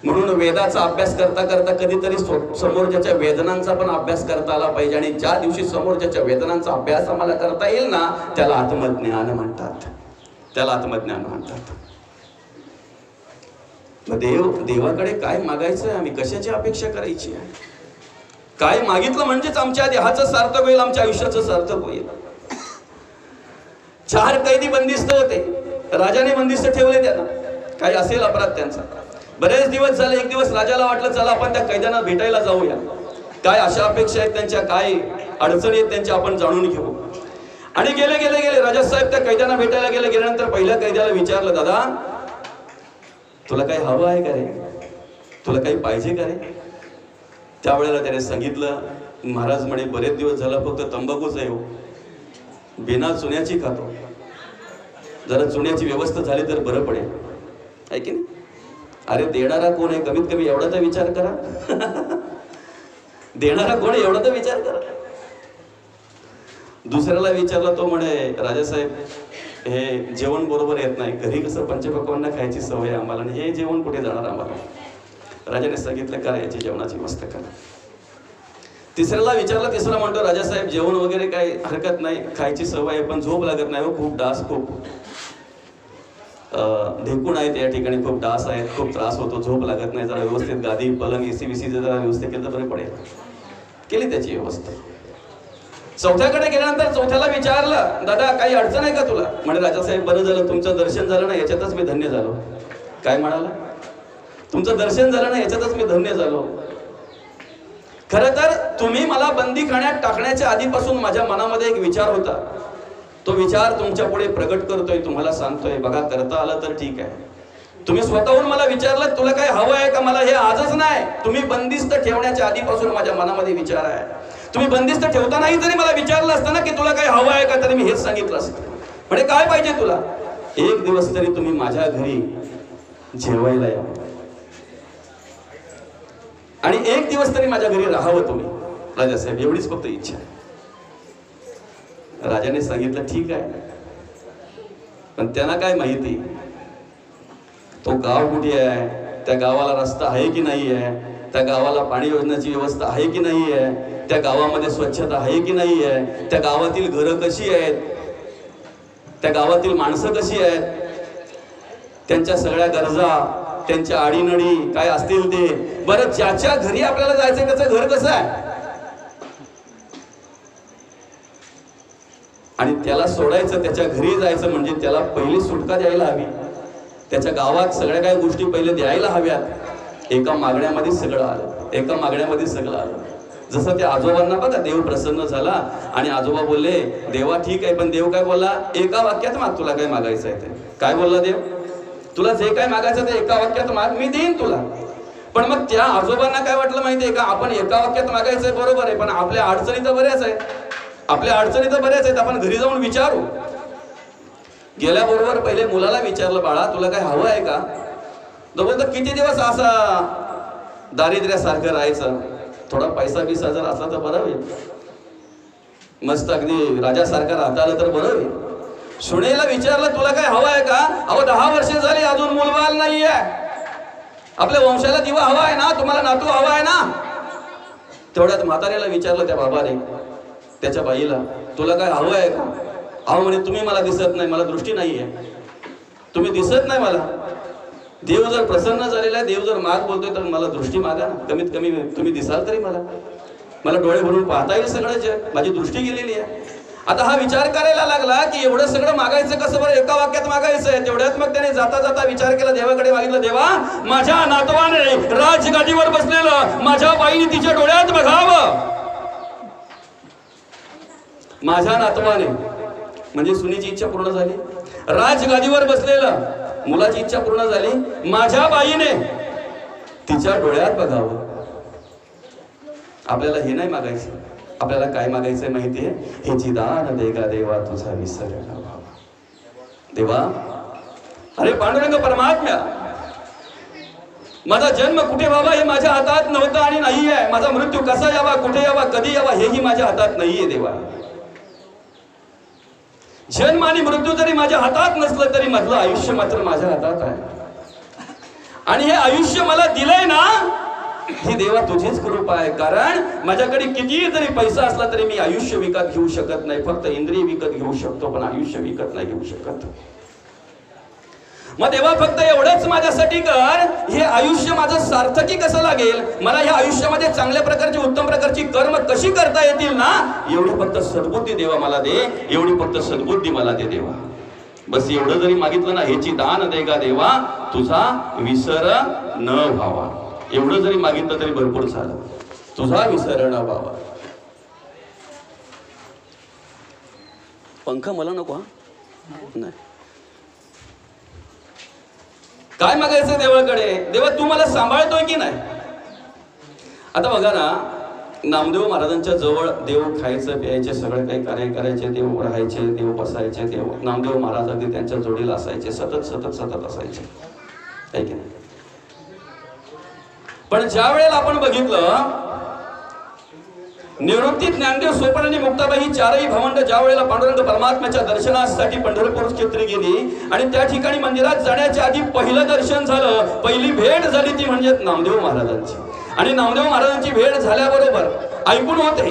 म्हणून वेदाचा अभ्यास करता करता कधीतरी समोरच्या वेदनांचा पण अभ्यास करता आला पाहिजे. आणि ज्या दिवशी समोरच्या वेदनांचा अभ्यास आम्हाला करता येईल ना, त्याला आत्मज्ञान म्हणतात. त्याला आत्मज्ञान म्हणतात. देवाकडे काय मागायचं आहे? आम्ही कशाची अपेक्षा करायची आहे? काय मागितलं म्हणजेच आमच्या देहाचं सार्थक होईल, आमच्या आयुष्याचं सार्थक होईल. 4 कैदी बंदिस्त होते, राजाने बंदिस्त ठेवले त्यांना. काही असेल अपराध त्यांचा. बरेच दिवस झाले. एक दिवस राजाला वाटलं चला आपण त्या कैद्यांना भेटायला जाऊया, काय अशा अपेक्षा आहेत त्यांच्या, काय अडचणी आहेत त्यांच्या, आपण जाणून घेऊ. आणि गेले राजासाहेब त्या कैद्यांना भेटायला गेल्यानंतर पहिल्या कैद्याला विचारलं, दादा तुला काही हवं आहे का रे? तुला काही पाहिजे का रे? त्यावेळेला त्याने सांगितलं, महाराज म्हणे बरेच दिवस झाला फक्त तंबाखूच आहे, बिना चुन्याची खातो, जरा चुन्याची व्यवस्था झाली तर बरं पडेल, आहे की नाही? अरे देणारा कोण आहे? कमीत कमी एवढा तर विचार करा. देणारा कोण आहे एवढा तर विचार करा. दुसऱ्याला विचारला, तो म्हणे राजासाहेब हे जेवण बरोबर येत नाही, घरी कसं पंचपक्वान्न खायची सवय आहे आम्हाला, हे जेवण कुठे जाणार आम्हाला? राजाने सांगितलं करा याची जेवणाची व्यवस्था करा. तिसऱ्याला विचारला, तिसरा म्हणतो राजासाहेब जेवण वगैरे काही हरकत नाही, खायची सवय आहे, पण झोप लागत नाही हो, खूप डास, खूप ढेकूण आहेत या ठिकाणी, खूप डास आहेत, खूप त्रास होतो, झोप लागत नाही, जरा व्यवस्थित गादी पलंग एसी बीसी जरा व्यवस्थित केलं तर बरं पडेल. केली त्याची व्यवस्था. चौथ्याकडे गेल्यानंतर चौथ्याला विचारलं, दादा काही अडचण आहे का तुला? म्हणे राजासाहेब बरं झालं तुमचं दर्शन झालं ना, याच्यातच मी धन्य झालो. काय म्हणाला? तुमचं दर्शन झालं ना याच्यातच मी धन्य झालो. खरं तर तुम्ही मला बंदीखान्यात टाकण्याच्या आधीपासून माझ्या मनामध्ये एक विचार होता. तो विचार तुमच्या पुढे प्रगट करतोय, तुम्हाला सांगतोय. बघा, करता आलं तर ठीक आहे. तुम्ही स्वतःहून मला विचारलं तुला काय हवं आहे का, मला हे आजच नाही. तुम्ही बंदिस्त ठेवण्याच्या आधीपासून माझ्या मनामध्ये विचार आहे. तुम्ही बंदिस्त ठेवतानाही जरी मला विचारलं असतं ना की तुला काय हवं आहे का, तरी मी हेच सांगितलं असतं. म्हणजे काय पाहिजे तुला, एक दिवस तरी तुम्ही माझ्या घरी जेवायला या आणि एक दिवस तरी माझ्या घरी राहावं तुम्ही राजासाहेब, एवढीच फक्त इच्छा आहे. राजाने सांगितलं ठीक आहे. पण त्यांना काय माहिती तो गाव कुठे आहे, त्या गावाला रस्ता आहे की नाही आहे, त्या गावाला पाणी योजनेची व्यवस्था आहे की नाही आहे, त्या गावामध्ये स्वच्छता आहे की नाही आहे, त्या गावातील घरं कशी आहेत, त्या गावातील माणसं कशी आहेत, त्यांच्या सगळ्या गरजा, त्यांच्या आडीनडी काय असतील ते. बरं, ज्याच्या घरी आपल्याला जायचं त्याचं घर कसं आहे आणि त्याला सोडायचं, त्याच्या घरी जायचं म्हणजे त्याला पहिली सुटका द्यायला हवी. त्याच्या गावात सगळ्या काही गोष्टी पहिले द्यायला हव्यात. एका मागण्यामध्ये सगळं आलं, एका मागण्यामध्ये सगळं आलं. जसं त्या आजोबांना बघा, देव प्रसन्न झाला आणि आजोबा बोलले देवा ठीक आहे. पण देव काय बोलला, एका वाक्यात माग, तुला काय मागायचं आहे ते. काय बोलला देव, तुला जे काय मागायचं ते एका वाक्यात माग, मी देईन तुला. पण मग त्या आजोबांना काय वाटलं माहितीये का, आपण एका वाक्यात मागायचंय बरोबर आहे, पण आपल्या अडचणी तर बऱ्याच आहेत, आपल्या अडचणी तर बऱ्याच आहेत, आपण घरी जाऊन विचारू. गेल्याबरोबर पहिले मुलाला विचारलं, बाळा तुला काय हवं आहे का. तो बोलतो किती दिवस असा दारिद्र्यासारखं राहायचं, थोडा पैसा बिसा जर असला तर बरं होईल, मस्त अगदी राजासारखं राहता आलं तर बरं होईल. सुनेला विचारलं तुला काय हवं आहे का. अहो 10 वर्षे झाली अजून मुलबाळ नाहीये, आपल्या वंशाला दिवा हवा आहे ना, तुम्हाला नातू हवा आहे ना. तेवढ्यात म्हाताऱ्याला विचारलं त्या बाबाने, त्याच्या बाईला, तुला काय हवं आहे का. अहो म्हणे तुम्ही मला दिसत नाही, मला दृष्टी नाहीये, तुम्ही दिसत नाही मला. देव जर प्रसन्न झालेला आहे, देव जर माग बोलतोय तर मला दृष्टी मागा ना, कमीत कमी तुम्ही दिसाल तरी मला डोळे भरून पाहता येईल सगळं जग, माझी दृष्टी गेलेली आहे. आता हा विचार करायला लागला की एवढं सगळं मागायचं कसं बरं, एका वाक्यात मागायचंय. तेवढ्यात मग त्याने जाता जाता विचार केला, देवाकडे मागितलं, देवा माझ्या नातवाने राजगादीवर बसलेलं माझ्या बाईने तिच्या डोळ्यात बघावं. माझ्या नातवाने म्हणजे सुनीची इच्छा पूर्ण झाली, राजगादीवर बसलेलं मुलाची इच्छा पूर्ण झाली, माझ्या बाईने तिच्या डोळ्यात बघावं. आपल्याला हे नाही मागायचं, आपल्याला काय मागायचंय माहितीये, हेची दान देगा देवा तुझा विसर न व्हावा. देवा अरे पांडुरंग परमात्म्या, माझा जन्म कुठे व्हावा हे माझ्या हातात नव्हतं आणि नाही आहे. माझा मृत्यू कसा यावा, कुठे यावा, कधी यावा हेही माझ्या हातात नाहीये. देवा जन्म आणि मृत्यू जरी माझ्या हातात नसलं तरी मधलं आयुष्य मात्र माझ्या हातात आहे. आणि हे आयुष्य मला दिलंय ना, ही देवा तुझीच कृपा आहे. कारण माझ्याकडे कितीही जरी पैसा असला तरी मी आयुष्य विकत घेऊ शकत नाही. फक्त इंद्रिय विकत घेऊ शकतो, पण आयुष्य विकत नाही घेऊ शकत. मग देवा फक्त एवढंच माझ्यासाठी कर, हे आयुष्य माझं सार्थकी कसं लागेल, मला ह्या आयुष्यामध्ये चांगल्या प्रकारची उत्तम प्रकारची कर्म कशी करता येतील ना, एवढी फक्त सद्बुद्धी देवा मला दे, एवढी फक्त सद्बुद्धी मला दे देवा. बस एवढं जरी मागितलं ना, हेची दान देगा देवा तुझा विसर न व्हावा, एवढं जरी मागितलं तरी भरपूर झालं. तुझा विसर न व्हावा. पंखा मला नको. नाही, काय मागायचं देवाकडे, देवा तू मला सांभाळतोय की नाही. आता बघा ना, नामदेव महाराजांच्या जवळ देव खायचं प्यायचे सगळे काही कार्य करायचे, देव राहायचे, देव बसायचे, देव नामदेव महाराज अगदी त्यांच्या जोडीला असायचे, सतत सतत सतत असायचे, आहे की नाही. पण ज्या वेळेला आपण बघितलं, निवृत्ती, ज्ञानदेव, सोपान आणि मुक्ताबाई ही चारही भावंड ज्या वेळेला पांडुरंग परमात्म्याच्या दर्शनासाठी पंढरपूर क्षेत्री गेली आणि त्या ठिकाणी मंदिरात जाण्याच्या आधी पहिलं दर्शन झालं, पहिली भेट झाली ती म्हणजे नामदेव महाराजांची. आणि नामदेव महाराजांची भेट झाल्याबरोबर ऐकून होते,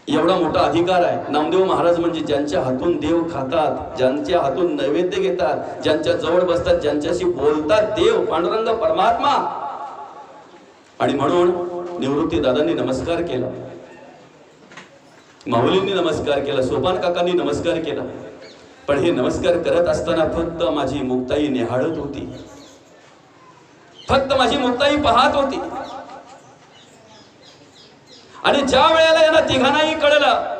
एवढा मोठा अधिकार आहे. नामदेव महाराज म्हणजे ज्यांच्या हातून देव खातात, ज्यांच्या हातून नैवेद्य घेतात, ज्यांच्या जवळ बसतात, ज्यांच्याशी बोलतात, देव पांडुरंग परमात्मा. आणि म्हणून निवृत्ती दादांनी नमस्कार केला, माऊलींनी नमस्कार केला, सोपान काकांनी नमस्कार केला. पण हे नमस्कार करत असताना फक्त माझी मुक्ताई निहाळत होती. फक्त माझी मुक्ताई पाहत होती. आणि ज्या वेळेला यांना तिघांनाही कळलं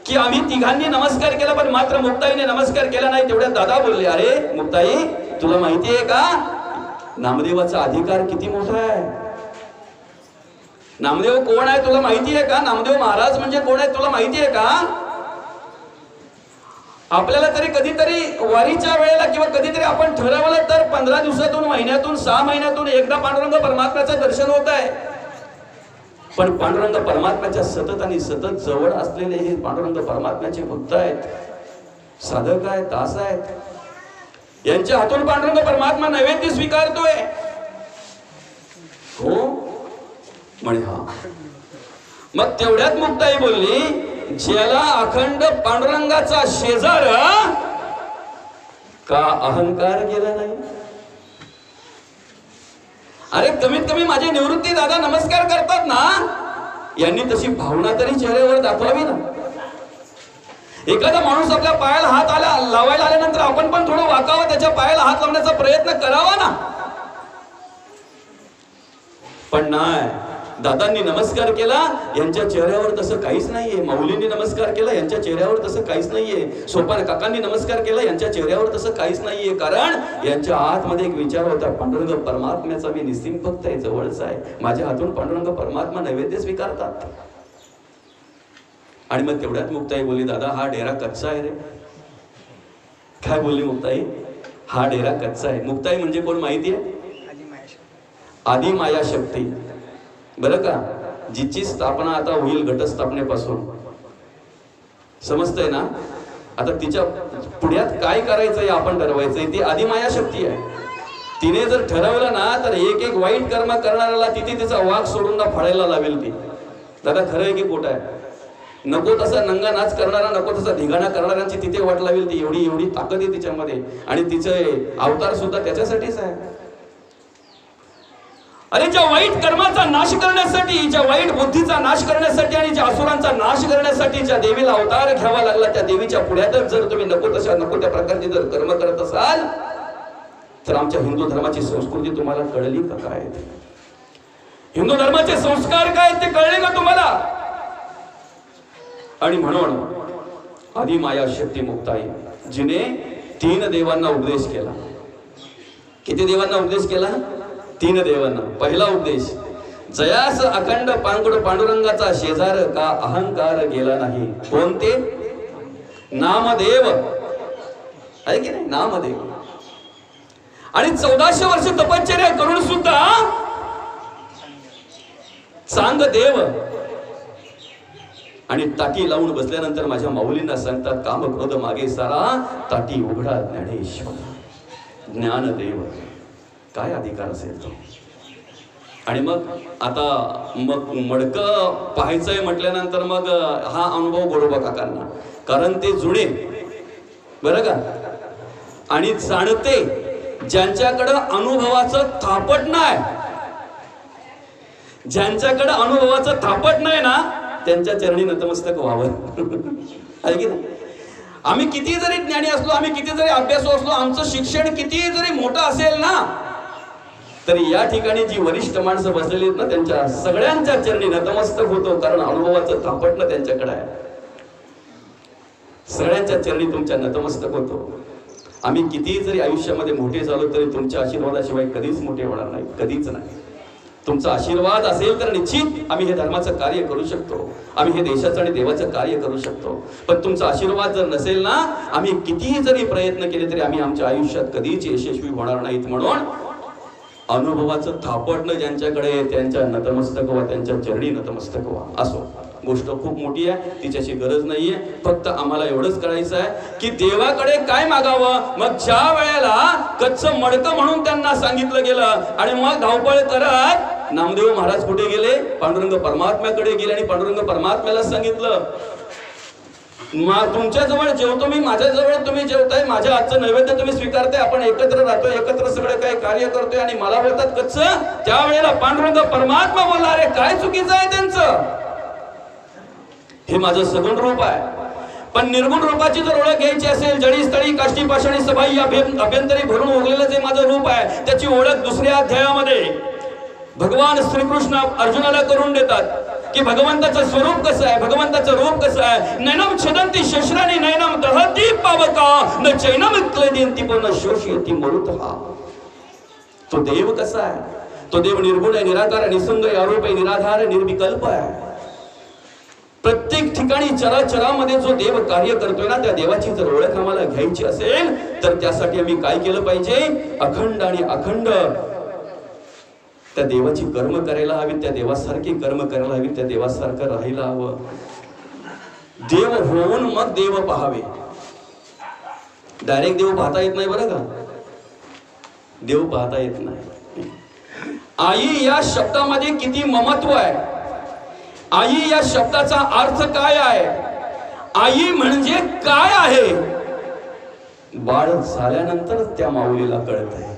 की आम्ही तिघांनी नमस्कार केला पण मात्र मुक्ताईने नमस्कार केला नाही, तेवढ्यात दादा बोलले, अरे मुक्ताई तुला माहिती आहे का नामदेवाचा अधिकार किती मोठा आहे? नामदेव कोण आहे तुला माहिती आहे का? नामदेव महाराज म्हणजे कोण आहे तुला माहिती आहे का? आपल्याला तरी कधीतरी वारीच्या वेळेला किंवा कधीतरी आपण ठरवलं तर 15 दिवसातून, महिन्यातून, 6 महिन्यातून एकदा पांडुरंग परमात्म्याचं दर्शन होत आहे. पण पांडुरंग परमात्म्याच्या सतत आणि सतत जवळ असलेले हे पांडुरंग परमात्म्याचे भक्त आहेत, साधक आहेत, दास आहेत. यांच्या हातून पांडुरंग परमात्मा नैवेद्य स्वीकारतोय. हो म्हणे हा. मग तेवढ्यात मुक्ताई बोलली, ज्याला अखंड पांडुरंगाचा शेजार का अहंकार गेला नाही? अरे कमीत कमी माझे निवृत्ती दादा नमस्कार करतात ना, यांनी तशी भावना तरी चेहऱ्यावर दाखवावी ना. एखादा माणूस आपल्या पायाला हात लावायला आल्यानंतर आपण पण थोडं वाकावं, त्याच्या पायाला हात लावण्याचा प्रयत्न करावा ना. पण नाही, दादांनी नमस्कार केला, यांच्या चेहऱ्यावर तसं काहीच नाहीये. माऊलींनी नमस्कार केला, यांच्या चेहऱ्यावर तसं काहीच नाहीये. सोपान काकांनी नमस्कार केला, यांच्या चेहऱ्यावर तसं काहीच नाहीये. कारण यांच्या आतमध्ये एक विचार होता, पांडुरंग परमात्म्याचा मी निस्सिम भक्त आहे, जवळचा आहे, माझ्या हातून पांडुरंग परमात्मा नैवेद्य स्वीकारतात. आणि मग तेवढ्यात मुक्ताई बोलली, दादा हा डेरा कच्चा आहे रे. काय बोलली मुक्ताई? हा डेरा कच्चा आहे. मुक्ताई म्हणजे कोण माहिती आहे? आदि माया शक्ती. बरं का, जिची स्थापना आता होईल घटस्थापनेपासून, समजतंय ना? आता तिच्या पुढ्यात काय करायचंय आपण ठरवायचंय. ती आदि माया शक्ती आहे. तिने जर ठरवलं ना तर एक एक वाईट कर्म करणाऱ्याला तिथे तिचा वाघ सोडून ना फाळायला लावेल ती. दादा खरं आहे की खोटं आहे? नको तसा नंगा नाच करणारा, नको तसा धिगाणा करणाऱ्यांची तिथे वाट लावेल ती. एवढी एवढी ताकद आहे तिच्यामध्ये. आणि तिचे अवतार सुद्धा त्याच्यासाठीच आहे. अरे ज्या वाईट कर्माचा नाश करण्यासाठी, ज्या वाईट बुद्धीचा नाश करण्यासाठी आणि ज्या असुरांचा नाश करण्यासाठी ज्या देवीला अवतार घ्यावा लागला, त्या देवीच्या पुढ्यातच जर तुम्ही नको त्या प्रकारचे जर कर्म करत असाल तर आमच्या हिंदू धर्माची संस्कृती तुम्हाला कळली का? काय हिंदू धर्माचे संस्कार काय ते कळले का तुम्हाला? आणि म्हणून आदि माया शक्ती मुक्ताई, जिने 3 देवांना उपदेश केला. किती देवांना उपदेश केला? 3 देवांना. पहिला उपदेश, जयास अखंड पांडुरंगाचा शेजार का अहंकार गेला नाही. कोणते? नामदेव आहे की नाही? नामदेव. आणि 1400 वर्ष तपश्चर्या करून सुद्धा चांगदेव आणि ताटी लावून बसल्यानंतर माझ्या माऊलींना सांगतात, काम क्रोध मागे सारा, ताटी उघडा ज्ञानेश्वर. ज्ञानदेव काय अधिकार असेल तो? आणि मग आता मग मडकं पाहायचंय म्हटल्यानंतर मग हा अनुभव गोरोबा काकांना, कारण ते जुने बरं का आणि जाणते, ज्यांच्याकडं अनुभवाचं थापट नाही, ज्यांच्याकडे अनुभवाचं थापट नाही ना, त्यांच्या चरणी नतमस्तक व्हावं. आहे की नाही? आम्ही किती जरी ज्ञानी असलो, आम्ही किती जरी अभ्यासू असलो, आमचं शिक्षण किती जरी मोठं असेल ना, तरी या ठिकाणी जी वरिष्ठ माणसं बसलेली आहेत ना, त्यांच्या सगळ्यांच्या चरणी नतमस्तक होतो. कारण अनुभवाचं थापटणं त्यांच्याकडे आहे. सगळ्यांच्या चरणी तुमच्या नतमस्तक होतो. आम्ही किती जरी आयुष्यामध्ये मोठे झालो तरी तुमच्या आशीर्वादाशिवाय कधीच मोठे होणार नाही, कधीच नाही. तुमचा आशीर्वाद असेल तर निश्चित आम्ही हे धर्माचं कार्य करू शकतो, आम्ही हे देशाचं आणि देवाचं कार्य करू शकतो. पण तुमचा आशीर्वाद जर नसेल ना, आम्ही कितीही जरी प्रयत्न केले तरी आम्ही आमच्या आयुष्यात कधीच यशस्वी होणार नाहीत. म्हणून अनुभवाचं थापटणं ज्यांच्याकडे, त्यांच्या नतमस्तक व्हा, त्यांच्या चरणी नतमस्तक व्हा. असो, गोष्ट खूप मोठी आहे, तिच्याशी गरज नाहीये. फक्त आम्हाला एवढंच करायचं आहे की देवाकडे काय मागावं. मग ज्या वेळेला कच्चं मडकं म्हणून त्यांना सांगितलं गेलं आणि मग धावपळ करत नामदेव महाराज कुठे गेले? पांडुरंग परमात्म्याकडे गेले आणि पांडुरंग परमात्म्याला सांगितलं, तुमच्या जवळ जेवतो मी, माझ्या जवळ तुम्ही जेवताय, माझ्या हातचं नैवेद्य तुम्ही स्वीकारताय, आपण एकत्र राहतोय, एकत्र सगळं काही कार्य करतोय आणि मला बोलतात कच्चं. त्यावेळेला पांडुरंग परमात्मा बोलला, अरे काय चुकीचं आहे त्यांचं? हे माझं सगुण रूप आहे. पण निर्गुण रूपाची जर ओळख घ्यायची असेल, जडी स्थळी काष्टी पाषाणी सभाई अभ्यंतरी भरून उरलेलं जे माझं रूप आहे त्याची ओळख दुसऱ्या अध्यायामध्ये भगवान श्रीकृष्ण अर्जुनाला करून देतात की भगवंताचं स्वरूप कसं आहे, भगवंताचं रूप कसं आहे. नैनम छदंती शस्त्राणी नैनम दहती पावका न चैनम क्लेदयंती पण शोषयती मरुतहा. तो देव कसा आहे? तो देव निर्गुण आहे, निराकार आहे, निसंग आहे, अरूप आहे, निराधार आहे, निर्विकल्प आहे. प्रत्येक ठिकाणी चराचरामध्ये जो देव कार्य करतोय ना, त्या देवाची जर ओळख आम्हाला घ्यायची असेल तर त्यासाठी आम्ही काय केलं पाहिजे? अखंड आणि अखंड त्या देवाची कर्म करायला हवी, त्या देवासारखी कर्म करायला हवी, त्या देवासारखं राहायला हवं. देव होऊन मग देव पाहावे. डायरेक्ट देव पाहता येत नाही बरं का, देव पाहता येत नाही. आई या शब्दामध्ये किती ममत्व आहे, आई या शब्दाचा अर्थ काय आहे, आई म्हणजे काय आहे, बाळ झाल्यानंतर त्या माऊलीला कळत आहे.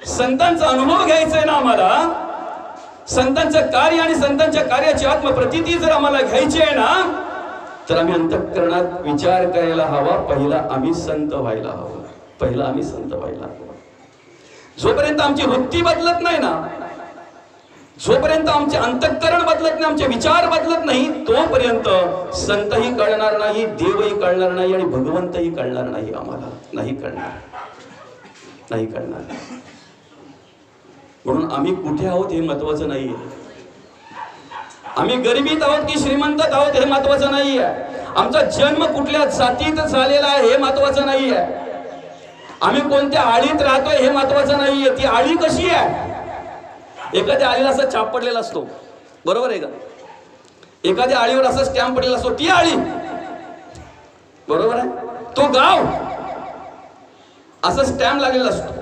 संतांचा अनुभव घ्यायचा आहे ना आम्हाला, संतांचं कार्य आणि संतांच्या कार्याची आत्मप्रतीती जर आम्हाला घ्यायची आहे ना, तर आम्ही अंतःकरणात विचार करायला हवा. पहिला आम्ही संत व्हायला हवं, पहिला आम्ही संत व्हायला हवं. जोपर्यंत आमची वृत्ती बदलत नाही ना, जोपर्यंत आमचे अंतःकरण बदलत नाही, आमचे विचार बदलत नाही, तोपर्यंत संतही कळणार नाही, देवही कळणार नाही आणि भगवंतही कळणार नाही. आम्हाला नाही कळणार, नाही कळणार. म्हणून आम्ही कुठे आहोत हे महत्वाचं नाहीये, आम्ही गरिबीत आहोत की श्रीमंतात आहोत हे महत्वाचं नाहीये, आमचा जन्म कुठल्या जातीत झालेला आहे हे महत्वाचं नाहीये, आम्ही कोणत्या आळीत राहतोय हे महत्वाचं नाहीये. ती आळी कशी आहे? एखाद्या आळीला असा छाप पडलेला असतो, बरोबर आहे का? एखाद्या आळीवर असा स्टॅम्प पडलेला असतो, ती आळी, बरोबर आहे? तो गाव असा स्टॅम्प लागलेला असतो.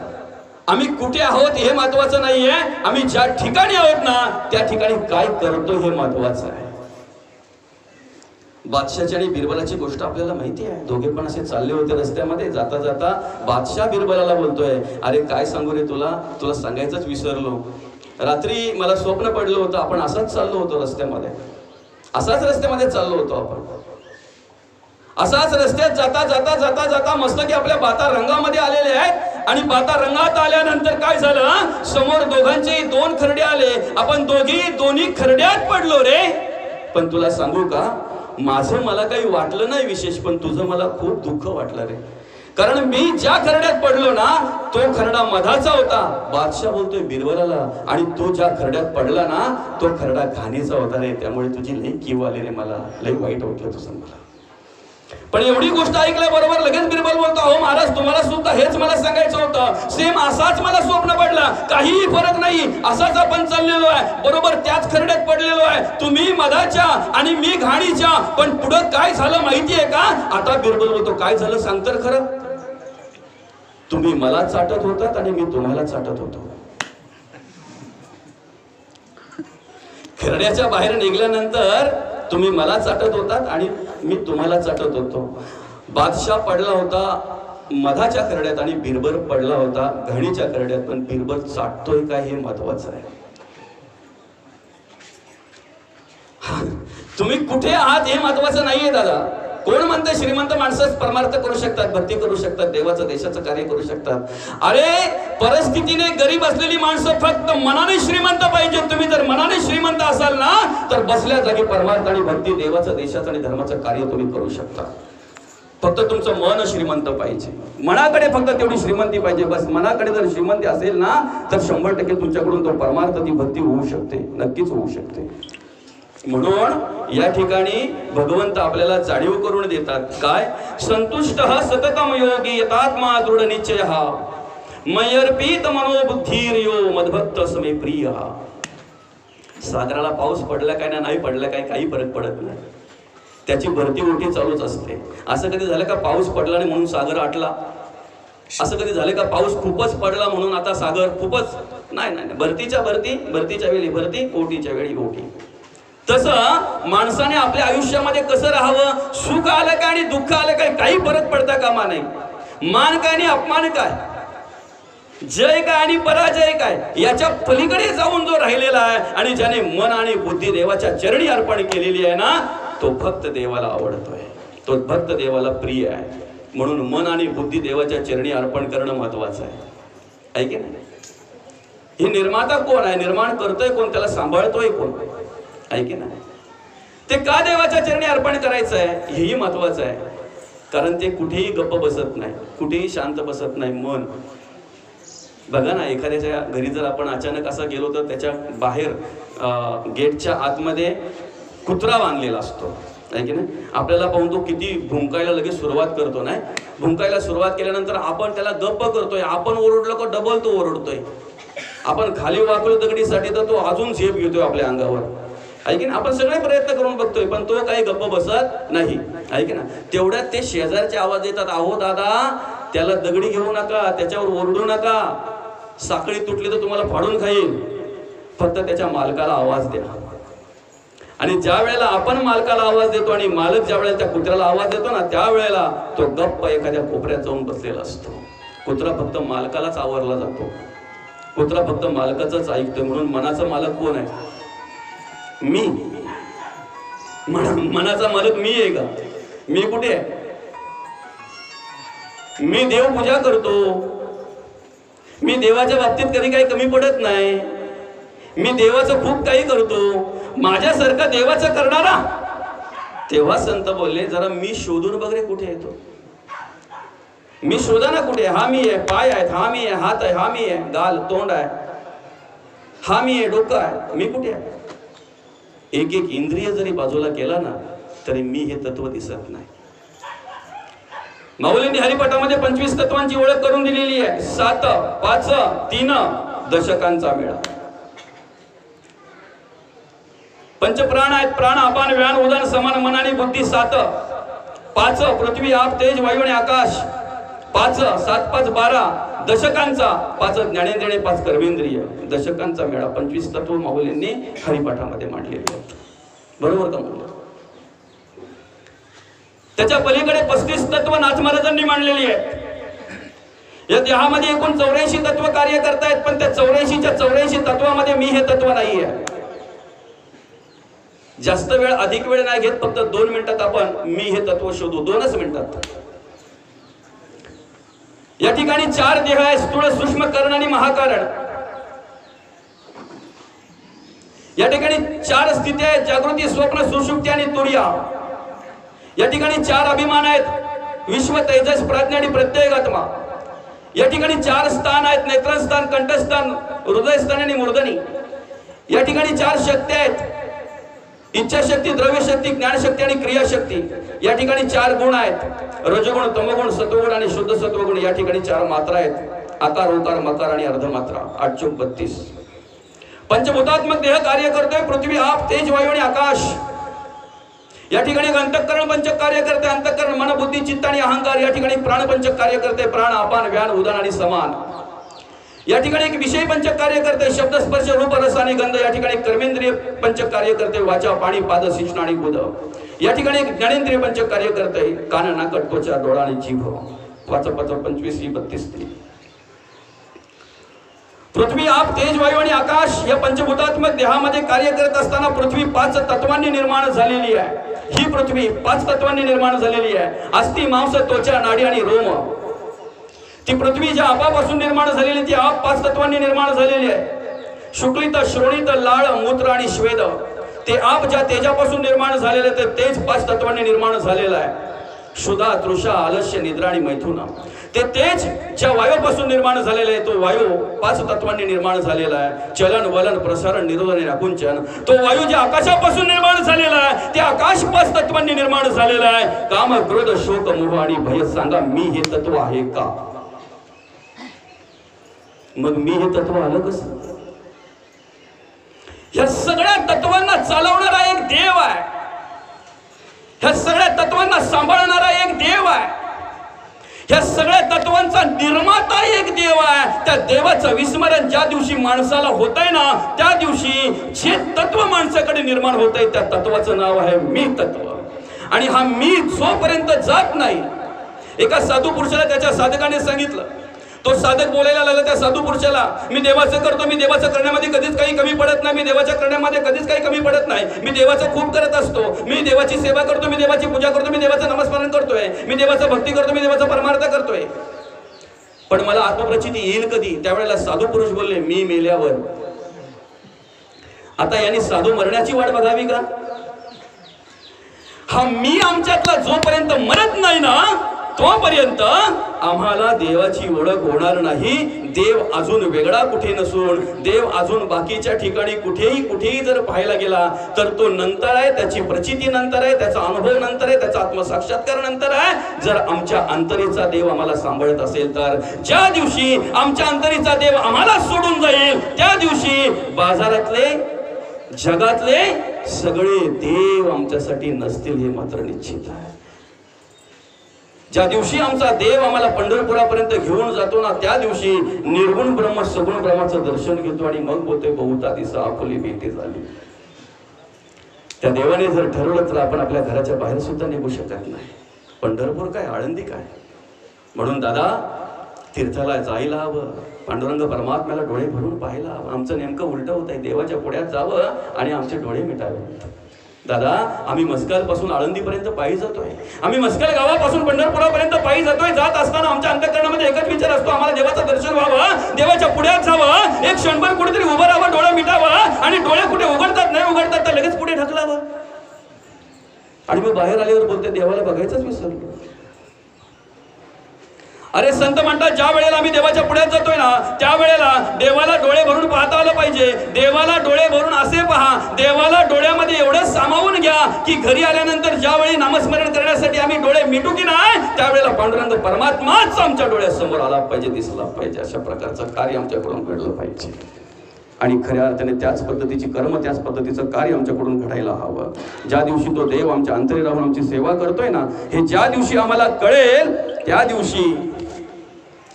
आम्ही कुठे आहोत हे महत्वाचं नाहीये, आम्ही ज्या ठिकाणी आहोत ना त्या ठिकाणी काय करतो हे महत्वाचं आहे. बादशाहची आणि बिरबलाची गोष्ट आपल्याला माहिती आहे. दोघे पण असे चालले होते रस्त्यामध्ये, जाता जाता बादशाह बिरबलाला बोलतोय, अरे काय सांगू रे तुला, तुला सांगायचंच विसरलो. रात्री मला स्वप्न पडलं होतं, आपण असाच चाललो होतो रस्त्यामध्ये, असाच रस्त्यामध्ये चाललो होतो आपण, असाच रस्त्यात जाता जाता जाता जाता मस्त की आपल्या बाता रंगामध्ये आलेले आहेत. आणि बाता रंगात आल्यानंतर काय झालं, समोर दोघांचे दोन खरडे आले, आपण दोन्ही खरड्यात पडलो रे. पण तुला सांगू का, माझं मला काही वाटलं नाही विशेष, पण तुझं मला खूप दुःख वाटलं रे. कारण मी ज्या खरड्यात पडलो ना तो खरडा मधाचा होता, बादशाह बोलतोय बिरबलाला, आणि तो ज्या खरड्यात पडला ना तो खरडा घाणीचा होता रे. त्यामुळे तुझी लई कीव आली रे, मला लई वाईट वाटलं तुझं मला. पण एवढी गोष्ट ऐकल्याबरोबर लगेच बिरबल बोलतो, अहो महाराज तुम्हाला सुद्धा हेच मला सांगायचं होतं, सेम असाच मला स्वप्न पडला, काहीही फरक नाही, असाच आपण चाललेलो आहे, बरोबर त्याच खरड्यात पडलेलो आहे, तुम्ही मधाच्या आणि मी घाणीच्या. पण पुढं काय झालं माहितीये का? आता बिरबल बोलतो, काय झालं सांग तर खरं. तुम्ही मला चाटत होतात आणि मी तुम्हाला चाटत होतो. खरड्याच्या बाहेर निघाल्यानंतर तुम्ही मला चाटत होतात आणि मी तुम्हाला चाटत होतो. बादशाह पडला होता मधाच्या खरड्यात आणि बिरबल पडला होता घाणीच्या खरड्यात, पण बिरबल चाटतोय काय हे महत्वाचं आहे. तुम्ही कुठे आहात हे महत्वाचं नाहीये दादा. कोण म्हणते श्रीमंत माणसं परमार्थ करू शकतात, भक्ती करू शकतात, देवाचं देशाचं कार्य करू शकतात. अरे परिस्थितीने गरीब असलेली माणसं फक्त मनाने श्रीमंत पाहिजे. तुम्ही जर मनाने श्रीमंत असाल ना तर बसल्या जागी परमार्थ आणि भक्ती, देवाचं देशाचं आणि धर्माचं कार्य तुम्ही करू शकता. फक्त तुमचं मन श्रीमंत पाहिजे, मनाकडे फक्त तेवढी श्रीमंती पाहिजे बस. मनाकडे जर श्रीमंती असेल ना तर 100% तुमच्याकडून तो परमार्थ, ती भक्ती होऊ शकते, नक्कीच होऊ शकते. म्हणून या ठिकाणी भगवंत आपल्याला जाणीव करून देतात काय, संतुष्ट सततम योगी यतात्मा दृढ निश्चय मयर्पित मनोबुद्धीर्यो मदभक्त समे प्रिय. सागराला पाऊस पडला काय ना नाही पडला काय काही फरक पडत नाही, त्याची भरती ओटी चालूच असते. असं कधी झालं का पाऊस पडला नाही म्हणून सागर आटला? असं कधी झालं का पाऊस खूपच पडला म्हणून आता सागर खूपच? नाही नाही, भरतीच्या वेळी भरती, ओटीच्या वेळी ओटी. तसं माणसाने आपल्या आयुष्यामध्ये कसं राहावं, सुख आलं काय आणि दुःख आलं काय काही फरक पडता कामा नाही. मान काय आणि अपमान काय, जय काय आणि पराजय काय, याच्या पलीकडे जाऊन जो राहिलेला आहे आणि ज्याने मन आणि बुद्धी देवाच्या चरणी अर्पण केलेली आहे ना, तो भक्त देवाला आवडतोय, तो भक्त देवाला प्रिय आहे. म्हणून मन आणि बुद्धी देवाच्या चरणी अर्पण करणं महत्वाचं आहे. ऐके ना, हे निर्माता कोण आहे, निर्माण करतोय कोण, त्याला सांभाळतोय कोण? ऐके ना, ते का देवाच्या चरणी अर्पण करायचं आहे हेही महत्वाचं आहे. कारण ते कुठेही गप्प बसत नाही, कुठेही शांत बसत नाही मन. बघा ना, एखाद्याच्या घरी जर आपण अचानक असं गेलो तर त्याच्या बाहेर गेटच्या आतमध्ये कुत्रा बांधलेला असतो, आहे की नाही. आपल्याला पाहून तो किती भुंकायला लगेच सुरुवात करतो. नाही, भुंकायला सुरुवात केल्यानंतर आपण त्याला गप्प करतोय, आपण ओरडलो का डबल तो ओरडतोय. आपण खाली वाकलो दगडीसाठी तर तो अजून झेप घेतोय आपल्या अंगावर, आहे की ना. आपण सगळे प्रयत्न करून बघतोय पण तो काही गप्प बसत नाही, आहे की ना. तेवढ्यात ते शेजारचे आवाज येतात, अहो दादा त्याला दगडी घेऊ नका, त्याच्यावर ओरडू नका, साखळी तुटली तर तुम्हाला फाडून खाईल, फक्त त्याच्या मालकाला आवाज द्या. आणि ज्या वेळेला आपण मालकाला आवाज देतो आणि मालक ज्या वेळेला त्या कुत्र्याला आवाज देतो ना, त्यावेळेला तो गप्प एखाद्या कोपऱ्यात जाऊन बसलेला असतो. कुत्रा फक्त मालकालाच आवरला जातो, कुत्रा फक्त मालकाचंच ऐकतोय. म्हणून मनाचा मालक कोण आहे? मी. मनाचा मालक मी आहे का? मी कुठे आहे? मी देव पूजा करतो, मी देवाच्या बाबतीत कधी काही कमी पडत नाही, मी देवाचं खूप काही करतो. माझ्यासारखं देवाचं करणारा. तेव्हा संत बोलले, जरा मी शोधून बघ रे, कुठे येतो? मी शोधा ना कुठे. हा मी आहे, पाय आहेत, हा मी आहे, हात आहे, हा मी आहे, गाल तोंड आहे, हा मी आहे, डोकं आहे, मी कुठे आहे? एक एक इंद्रिय जरी बाजूला केला ना तरी मी हे तत्व दिसत नाही. माऊलींनी हरिपाठामध्ये 25 तत्वांची ओळख करून दिलेली आहे. 7, 5, 3 दशकांचा मेळा. पंचप्राण आहेत, प्राण, अपान, व्यान, उदान, समान, मन आणि बुद्धी. 7, 5 पृथ्वी, आप, तेज, वायू आणि आकाश. 5, 7, 5, 12 दशकांचा. 5 ज्ञानेंद्रिय, 5 कर्मेंद्रिय. दशकांचा मेळा 25 तत्व माऊलींनी हरिपाठामध्ये मांडलेले आहेत. बरोबर का मुलं? त्याच्या पलीकडे 35 तत्व नाथ महाराजांनी मांडलेली आहेत. या देहामध्ये एकूण 84 तत्व कार्य करतायत, पण त्या 84च्या 84 तत्वामध्ये मी हे तत्व नाही आहे. जास्त वेळ, अधिक वेळ नाही घेत, फक्त 2 मिनिटात आपण मी हे तत्व शोधू. 2च मिनिटात. या ठिकाणी 4 देह आहेत, स्थूल, सूक्ष्म, कर्ण आणि महाकारण. या ठिकाणी 4 स्थिती आहेत, जागृती, स्वप्न, सुषुप्ती आणि तुर्या. या ठिकाणी 4 अभिमान आहेत, विश्व, तेजस, प्रज्ञा आणि प्रत्येगात्मा. या ठिकाणी 4 स्थान आहेत, नेत्रस्थान, कंठस्थान, हृदयस्थान आणि मूर्धनी. या ठिकाणी 4 शक्ती आहेत, इच्छाशक्ती, द्रव्यशक्ती, ज्ञानशक्ती आणि क्रियाशक्ती. या ठिकाणी 4 गुण आहेत, रजगुण, तमगुण, सत्वगुण आणि शुद्ध सत्वगुण. या ठिकाणी 4 मात्रा आहेत, आकार, ओकार, मकार आणि अर्धमात्रा. 8 × 32. पंचभूतात्मक देह कार्य करतोय, पृथ्वी, आप, तेज, वायू आणि आकाश. या ठिकाणी अंतःकरण पंचक कार्य करते, अंतःकरण, मन, बुद्धी, चित्त आणि अहंकार. या ठिकाणी प्राण पंचक कार्य करते, प्राण, अपान, व्यान, उदान आणि समान. या ठिकाणी एक विषय पंचक कार्य करते, शब्द, स्पर्श, रूप, रस आणि गंध. या ठिकाणी कर्मेंद्रिय पंचक कार्य करते, वाचा, पाणी, पाद, शिष्ण आणि बुध. या ठिकाणी एक ज्ञानेंद्रिय पंचक कार्य करते, कान, नाक, त्वचा, डोळा आणि जीभ. 5, 5, 25, 32. पृथ्वी, आप, तेज, वायू आणि आकाश या पंचभूतात्मक देहामध्ये कार्य करत असताना पृथ्वी 5 तत्वांनी निर्माण झालेली आहे. ही पृथ्वी 5 तत्वांनी निर्माण झालेली आहे. अस्थि, मांस, त्वचा, नाडी आणि रोम. ती पृथ्वी ज्या आपापासून निर्माण झालेली, ती आप 5 तत्वांनी निर्माण झालेली आहे. शुक्लित, श्रोणित, लाळ, मूत्र आणि श्वेद. ते आप ज्या तेजापासून निर्माण झालेले, ते तेज 5 तत्वांनी निर्माण झालेलं आहे. क्षुधा, तृषा, आलस्य, निद्रा आणि मैथुन. ते तेज ज्या वायूपासून निर्माण झालेले आहे, तो वायू 5 तत्वांनी निर्माण झालेला आहे. चलन, वलन, प्रसारण, निरोधन आणि आकुंचन. तो वायू ज्या आकाशापासून निर्माण झालेला आहे, ते आकाश 5 तत्वांनी निर्माण झालेला आहे. काम, क्रोध, शोक, मोह आणि भय. सांगा, मी हे तत्व आहे का? मग मी हे तत्व आलं कसं? ह्या सगळ्या तत्वांना चालवणारा एक देव आहे, ह्या सगळ्या तत्वांना सांभाळणारा एक देव आहे, ह्या सगळ्या तत्वांचा निर्माता एक देव आहे. त्या देवाचं विस्मरण ज्या दिवशी माणसाला होतंय ना, त्या दिवशी जे तत्व माणसाकडे निर्माण होतंय, त्या तत्वाचं नाव आहे मी तत्व. आणि हा मी जोपर्यंत जात नाही, एका साधू पुरुषाला त्याच्या साधकाने सांगितलं, तो साधक बोलायला लागला त्या साधू पुरुषाला, मी देवाचं करतो, मी देवाचं करण्यामध्ये कधीच काही कमी पडत नाही, मी देवाच्या करण्यामध्ये कधीच काही कमी पडत नाही, मी देवाचं खूप करत असतो, मी देवाची सेवा करतो, मी देवाची पूजा करतो, मी देवाचं नामस्मरण करतोय, मी देवाचं भक्ती करतो, मी देवाचा परमार्थ करतोय, पण मला आत्मप्रचिती येईल कधी? त्यावेळेला साधू पुरुष बोलले, मी मेल्यावर. आता यांनी साधू मरण्याची वाट बघावी का? हा मी आमच्यातला जोपर्यंत मरत नाही ना तोपर्यंत आम्हाला देवाची ओळख होणार नाही. देव अजून वेगळा कुठे नसून, देव अजून बाकीच्या ठिकाणी कुठेही जर पाहायला गेला तर तो नंतर आहे, त्याची प्रचिती नंतर आहे, त्याचा अनुभव नंतर आहे, त्याचा आत्मसाक्षात्कार नंतर आहे. जर आमच्या अंतरीचा देव आम्हाला सांभाळत असेल तर, ज्या दिवशी आमच्या अंतरीचा देव आम्हाला सोडून जाईल त्या दिवशी बाजारातले जगातले सगळे देव आमच्यासाठी नसतील, हे मात्र निश्चित आहे. ज्या दिवशी आमचा देव आम्हाला पंढरपुरापर्यंत घेऊन जातो ना त्या दिवशी निर्गुण ब्रह्म सगुण ब्रह्माचं दर्शन घेतो आणि मग बोलतोय, बहुता दिसा आपुली भेटी झाली. त्या देवाने जर ठरवलं तर आपण आपल्या घराच्या बाहेर सुद्धा निघू शकत नाही. पंढरपूर काय, आळंदी काय. म्हणून दादा, तीर्थाला जायला हवं, पांडुरंग परमात्म्याला डोळे भरून पाहायला हवं. आमचं नेमकं उलट होत आहे, देवाच्या पुढ्यात जावं आणि आमचे डोळे मिटावे. दादा, आम्ही मस्कल पासून आळंदीपर्यंत पायी जातोय, आम्ही मस्कल गावापासून पंढरपुरापर्यंत पायी जातोय. जात असताना आमच्या अंतःकरणामध्ये एकच विचार असतो, आम्हाला देवाचं दर्शन व्हावं, देवाच्या पुढ्यात जावं, एक क्षणभर कुठेतरी उभं राहावं, डोळे मिटावं आणि डोळे कुठे उघडतात नाही उघडतात तर लगेच पुढे ढकलावं. आणि मग बाहेर आल्यावर बोलते, देवाला बघायचंच विसरलो. अरे संत म्हणतात, ज्या वेळेला आम्ही देवाच्या पुढ्यात जातोय ना त्यावेळेला देवाला डोळे भरून पाहता आलं पाहिजे. देवाला डोळे भरून असे पहा, देवाला डोळ्यामध्ये एवढं सामावून घ्या की घरी आल्यानंतर ज्यावेळी नामस्मरण करण्यासाठी आम्ही डोळे मिटू की नाही त्यावेळेला पांडुरंग परमात्माच आमच्या डोळ्यासमोर आला पाहिजे, दिसला पाहिजे. अशा प्रकारचं कार्य आमच्याकडून घडलं पाहिजे आणि खऱ्या अर्थाने त्याच पद्धतीची कर्म, त्याच पद्धतीचं कार्य आमच्याकडून घडायला हवं. ज्या दिवशी तो देव आमच्या अंतरी राहून आमची सेवा करतोय ना, हे ज्या दिवशी आम्हाला कळेल त्या दिवशी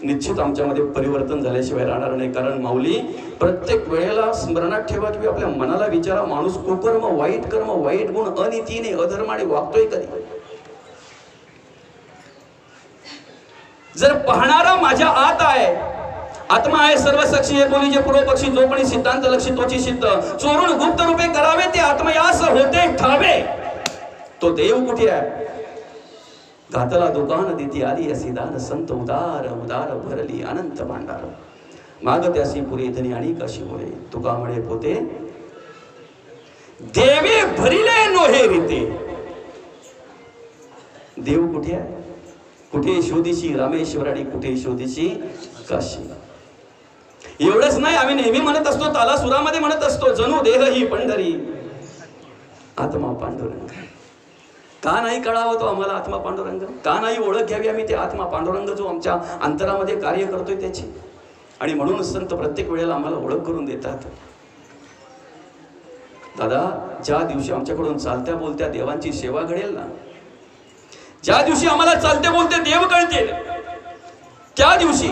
निश्चित आमच्यामध्ये परिवर्तन झाल्याशिवाय राहणार नाही. कारण माऊली प्रत्येक वेळेला स्मरणात ठेवा की आपल्या मनाला विचारा, माणूस कुकर्म, वाईट कर्म, वाईट गुण, अनितीने, अधर्माने वागतोय कधी? जर पाहणारा माझ्या आत आहे, आत्मा आहे सर्वसाक्षी, हे बोली जे पूर्व पक्षी जो कोणी सिद्धांत लक्षी तोची सिद्ध, चोरून गुप्त रूपे करावे ते आत्मयास होते ठावे. तो देव कुठे आहे? घातला दुकान देती आली असी दान, संत उदार उदार भरली अनंत भांडार, मागत असी पुरे धनी आणि कशी बोले, तुका म्हणे पोते देवे भरिले नोहे रीते. देव कुठे आहे? कुठे शोधीशी रामेश्वर आणि कुठे शोधीशी काशी. एवढंच नाही, आम्ही नेहमी म्हणत असतो, ताला सुरामध्ये म्हणत असतो, जणू देह ही पंढरी आत्मा पांडुरंग. का नाही कळावं तो आम्हाला आत्मा पांडुरंग? का नाही ओळख घ्यावी आम्ही ते आत्मा पांडुरंग जो आमच्या अंतरामध्ये कार्य करतोय त्याची? आणि म्हणून संत प्रत्येक वेळेला आम्हाला ओळख करून देतात. दादा, ज्या दिवशी आमच्याकडून चालत्या बोलत्या देवांची सेवा घडेल ना, ज्या दिवशी आम्हाला चालते बोलते देव कळतील त्या दिवशी,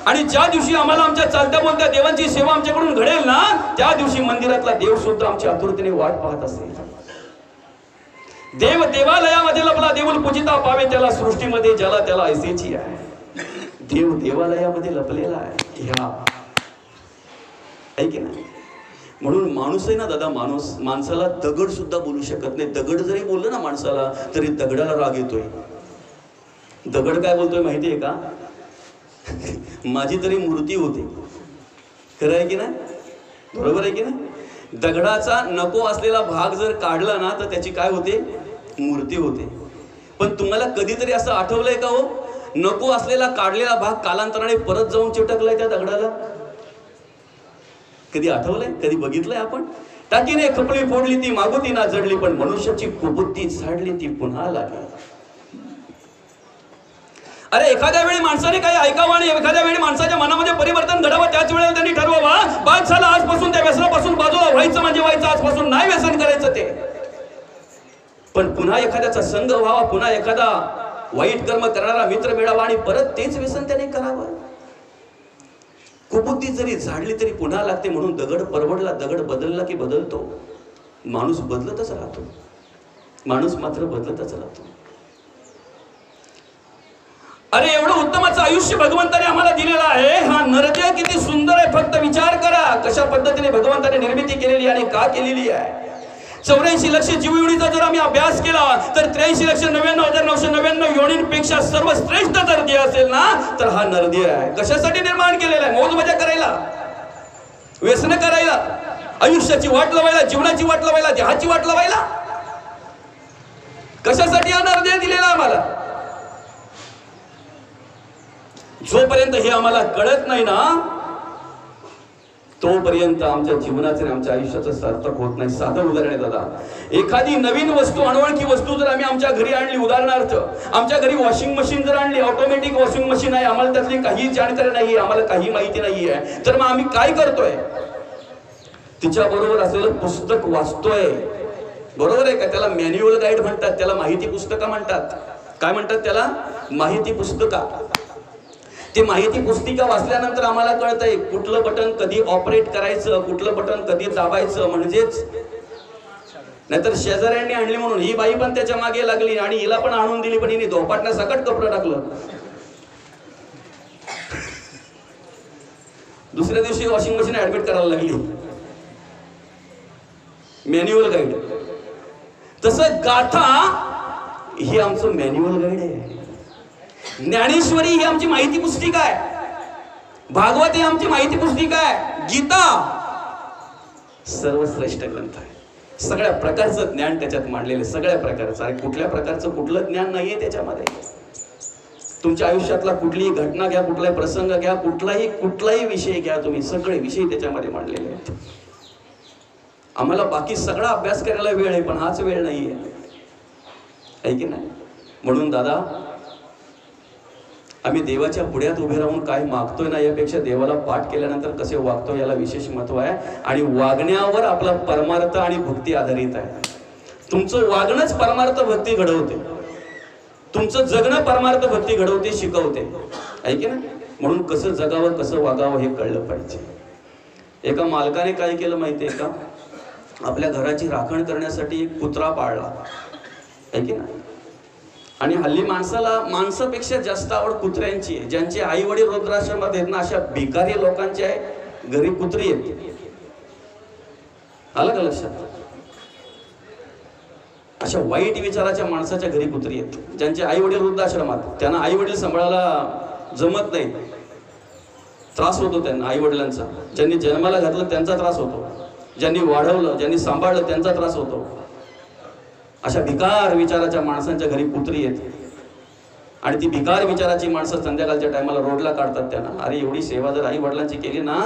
आणि ज्या दिवशी आम्हाला आमच्या चालत्या बोलत्या देवांची सेवा आमच्याकडून घडेल ना त्या दिवशी मंदिरातला देव सुद्धा आमच्या आतुरतेने वाट पाहत असेल. देव देवालयामध्ये लपला, देऊल पूजिता पावे त्याला, सृष्टीमध्ये ज्याला त्याला ऐसेची आहे. देव देवालयामध्ये लपलेला आहे, ह्या आहे की नाही? म्हणून माणूस आहे ना दादा, माणसाला दगड सुद्धा बोलू शकत नाही. दगड जरी बोललं ना माणसाला तरी दगडाला राग येतोय. दगड काय बोलतोय माहितीये का? माझी तरी मूर्ती होती. खरं आहे की नाही? बरोबर आहे की नाही? दगडाचा नको असलेला भाग जर काढला ना तर त्याची काय होते? मूर्ती होते. पण तुम्हाला कधीतरी असं आठवलंय का हो, नको असलेला काढलेला भाग कालांतराने परत जाऊन चिटकलाय त्या दगडाला? कधी आठवलंय? कधी बघितलंय आपण? टाकीने खपली फोडली ती मागुती ना जडली, पण मनुष्याची कुबुद्धी झाडली ती पुन्हा लागली. अरे एखाद्या वेळी माणसाने काही ऐकावं आणि एखाद्या वेळी माणसाच्या मनामध्ये परिवर्तन घडावं, त्याच वेळेला त्यांनी ठरवावं, बाद झाला आजपासून त्या व्यसनापासून बाजूला व्हायचं म्हणजे व्हायचं, आजपासून नाही व्यसन करायचं ते. पण पुन्हा एखाद्याचा संग व्हावा, पुन्हा एखादा वाईट कर्म करणारा मित्र मिळावा आणि परत तेच व्यसन त्याने करावं. कुबुद्धी जरी झाडली तरी पुन्हा लागते. म्हणून दगड परवडला, दगड बदलला की बदलतो. माणूस बदलतच राहतो, माणूस मात्र बदलतच राहतो. अरे एवढं उत्तमाचं आयुष्य भगवंताने आम्हाला दिलेलं आहे. हा नरदेह किती सुंदर आहे, फक्त विचार करा कशा पद्धतीने भगवंताने निर्मिती केलेली आणि का केलेली आहे. 84 लक्ष जीवयोनीचा जर आम्ही अभ्यास केला तर 83,99,999 योनींपेक्षा सर्वश्रेष्ठ जर देह असेल ना तर हा नरदेह आहे. कशासाठी निर्माण केलेला आहे? मौज मजा करायला, व्यसन करायला, आयुष्याची वाट लावायला, जीवनाची वाट लावायला, देहाची वाट लावायला. कशासाठी हा नरदेह दिलेला आम्हाला? जोपर्यंत हे आम्हाला कळत नाही ना तोपर्यंत आमच्या जीवनाचे आमच्या आयुष्याचं सार्थक होत नाही. साधं उदाहरण आहे दादा, एखादी नवीन वस्तू, अनोळखी वस्तू जर आम्ही आमच्या घरी आणली, उदाहरणार्थ आमच्या घरी वॉशिंग मशीन जर आणली, ऑटोमॅटिक वॉशिंग मशीन आहे, आम्हाला त्यातली काही जाणकारी नाही, आम्हाला काही माहिती नाही आहे, तर मग आम्ही काय करतोय? तिच्या बरोबर असलेलं पुस्तक वाचतोय. बरोबर आहे का? त्याला मॅन्युअल गाईड म्हणतात, त्याला माहिती पुस्तका म्हणतात. काय म्हणतात त्याला? माहिती पुस्तका. ते माहिती पुस्तिका वाचल्यानंतर आम्हाला कळतंय कुठलं बटन कधी ऑपरेट करायचं, कुठलं बटन कधी दाबायचं. म्हणजेच नाहीतर शेजाऱ्यांनी आणली म्हणून ही बाई पण त्याच्या मागे लागली आणि हिला पण आणून दिली, पण हिने धोपाटण्या सकट कपडं टाकलं. दुसऱ्या दिवशी वॉशिंग मशीन ऍडमिट करायला लागली. Manual guide. तसं गाथा ही आमचं मॅन्युअल गाईड आहे. ज्ञानेश्वरी ही आमची माहिती पुस्तिका आहे. भागवत ही आमची माहिती पुस्तिका आहे. गीता सर्वश्रेष्ठ ग्रंथ आहे. सगळ्या प्रकारचं ज्ञान त्याच्यात मांडलेलं, सगळ्या प्रकारचं. आणि कुठल्या प्रकारचं कुठलं ज्ञान नाहीये त्याच्यामध्ये. तुमच्या आयुष्यातला कुठलीही घटना घ्या, कुठलाही प्रसंग घ्या, कुठलाही विषय घ्या तुम्ही, सगळे विषय त्याच्यामध्ये मांडलेले आहेत. आम्हाला बाकी सगळा अभ्यास करायला वेळ आहे, पण हाच वेळ नाहीये, आहे की नाही? म्हणून दादा, आम्ही देवाच्या पुढ्यात उभे राहून काय मागतोय ना यापेक्षा देवाला पाठ केल्यानंतर कसे वागतोय याला विशेष महत्व आहे. आणि वागण्यावर आपला परमार्थ आणि भक्ती आधारित आहे. तुमचं वागणंच परमार्थ भक्ती घडवते, तुमचं जगणं परमार्थ भक्ती घडवते, शिकवते, आहे की नाही? म्हणून कसं जगावं, कसं वागावं हे कळलं पाहिजे. एका मालकाने काय केलं माहितीये का? आपल्या घराची राखण करण्यासाठी एक कुत्रा पाळला, आहे की नाही? आणि हल्ली माणसापेक्षा जास्त आवड कुत्र्यांची आहे. ज्यांचे आई वडील वृद्धाश्रमात आहेत ना, अशा भिकारी लोकांचे आहे घरी कुत्री आहेत. आलं का लक्षात? अशा वाईट विचाराच्या माणसाच्या घरी कुत्री आहेत. ज्यांचे आई वडील वृद्धाश्रमात, त्यांना आई वडील सांभाळायला जमत नाही, त्रास होतो त्यांना आई वडिलांचा. ज्यांनी जन्माला घातलं त्यांचा त्रास होतो, ज्यांनी वाढवलं, ज्यांनी सांभाळलं त्यांचा त्रास होतो. अशा भिकार विचाराच्या माणसांच्या घरी कुत्री आहेत. आणि ती भिकार विचाराची माणसं संध्याकाळच्या टायमाला रोडला काढतात त्यांना. अरे एवढी सेवा जर आई वडिलांची केली ना,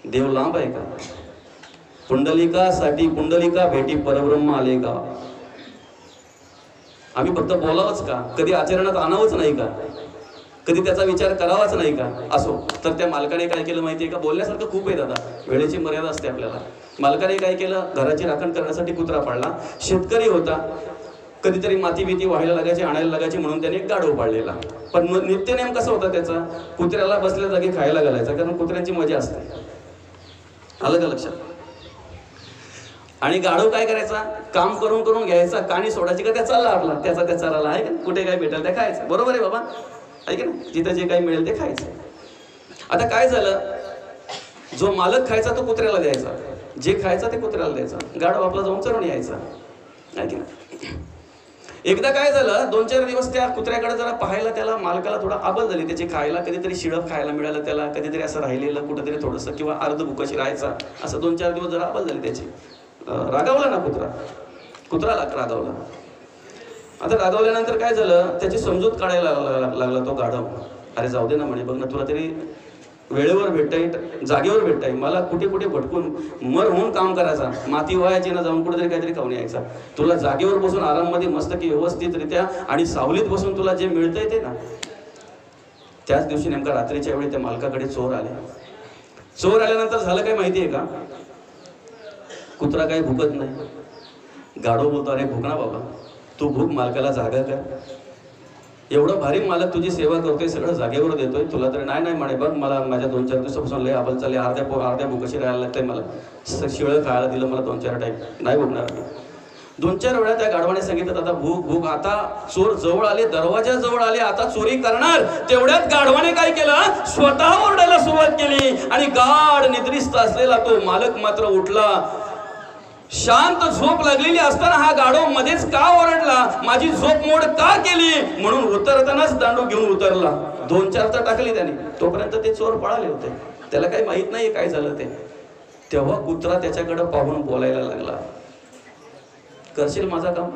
देव लांब आहे का? पुंडलिकासाठी पुंडलिका भेटी परब्रह्म आले का? आम्ही फक्त बोलावंच का? कधी आचरणात आणावंच नाही का? कधी त्याचा विचार करावाच नाही का? असो. तर त्या मालकाने काय केलं माहितीये का? बोलण्यासारखं खूप आहे दादा, वेळेची मर्यादा असते आपल्याला. मालकाने काय केलं? घराची राखण करण्यासाठी कुत्रा पाळला. शेतकरी होता, कधीतरी माती बिती व्हायला लागायची, आणायला लागायची, म्हणून त्याने एक गाढव पाळलेला. पण नित्यनेम कसा होता त्याचा? कुत्र्याला बसल्या जागी खायला घालायचा, कारण कुत्र्यांची मजा असते. आलं का लक्षात? आणि गाढव काय करायचा? काम करून करून घ्यायचा, काणी सोडायची का त्या चालला आपला, त्याचा त्या चाराला, आहे का? कुठे काय भेटेल ते खायचं. बरोबर आहे बाबा, आहे की नाही? जिथं जे काही मिळेल ते खायचं. आता काय झालं? जो मालक खायचा तो कुत्र्याला द्यायचा, जे खायचा ते कुत्र्याला द्यायचा, गाढव आपला जाऊन चरून यायचा, आहे की नाही? एकदा काय झालं, 2-4 दिवस त्या कुत्र्याकडे जरा पाहायला त्याला मालकाला थोडा आबल झाली. त्याची खायला कधीतरी शिळप खायला मिळालं त्याला, कधीतरी असं राहिलेलं कुठंतरी थोडंसं, किंवा अर्ध भुकाशी राहायचा, असं 2-4 दिवस जरा आबल झाली त्याची. रागावला ना कुत्रा रागावला. आता रागावल्यानंतर काय झालं, त्याची समजूत काढायला लागला तो गाढव. अरे जाऊ दे ना म्हणे, बघ ना तुला तरी वेळेवर भेटताय, जागेवर भेटताय, मला कुठे कुठे भटकून मर होऊन काम करायचा, माती व्हायची ना, जाऊन कुठेतरी काहीतरी खाऊन यायचा. तुला जागेवर बसून आराममध्ये मस्त की व्यवस्थितरित्या आणि सावलीत बसून तुला जे मिळतंय ते ना. त्याच दिवशी नेमका रात्रीच्या वेळी त्या मालकाकडे चोर आले. चोर आल्यानंतर झालं काय माहितीये का? कुत्रा काही भुकत नाही. गाढव बोलतो, अरे भुक ना बाबा, तू भूक, मालकाला जागा कर. एवढं भारी मालक तुझी सेवा करतोय, सगळं जागेवर देतोय, तुला तर नाही म्हणे, बघ मला माझ्या 2-4 दिवसापासून लय आबल चालले, अर्ध्या भुकशी राहायला लागतंय, मला शिळं खायला दिलं मला 2-4 टाईम, नाही भुकणार. 2-4 वेळा त्या गाढवाने सांगितलं, आता भूक भूक. आता चोर जवळ आले, दरवाजा जवळ आले, आता चोरी करणार. तेवढ्यात गाढवाने काय केलं, स्वतः ओरडायला सुरुवात केली आणि गाढ निद्रिस्त असलेला तो मालक मात्र उठला. शांत झोप लागलेली असताना हा गाढव मध्येच का ओरडला, माझी झोप मोड का केली, म्हणून उतरतानाच दांडू घेऊन उतरला. 2-4 तर टाकली त्याने. तोपर्यंत ते चोर पळाले होते, त्याला काही माहित नाही काय झालं ते. तेव्हा कुत्रा त्याच्याकडे पाहून बोलायला लागला, करशील माझा काम?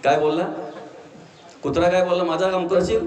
काय बोलला कुत्रा? काय बोलला, माझा काम करशील?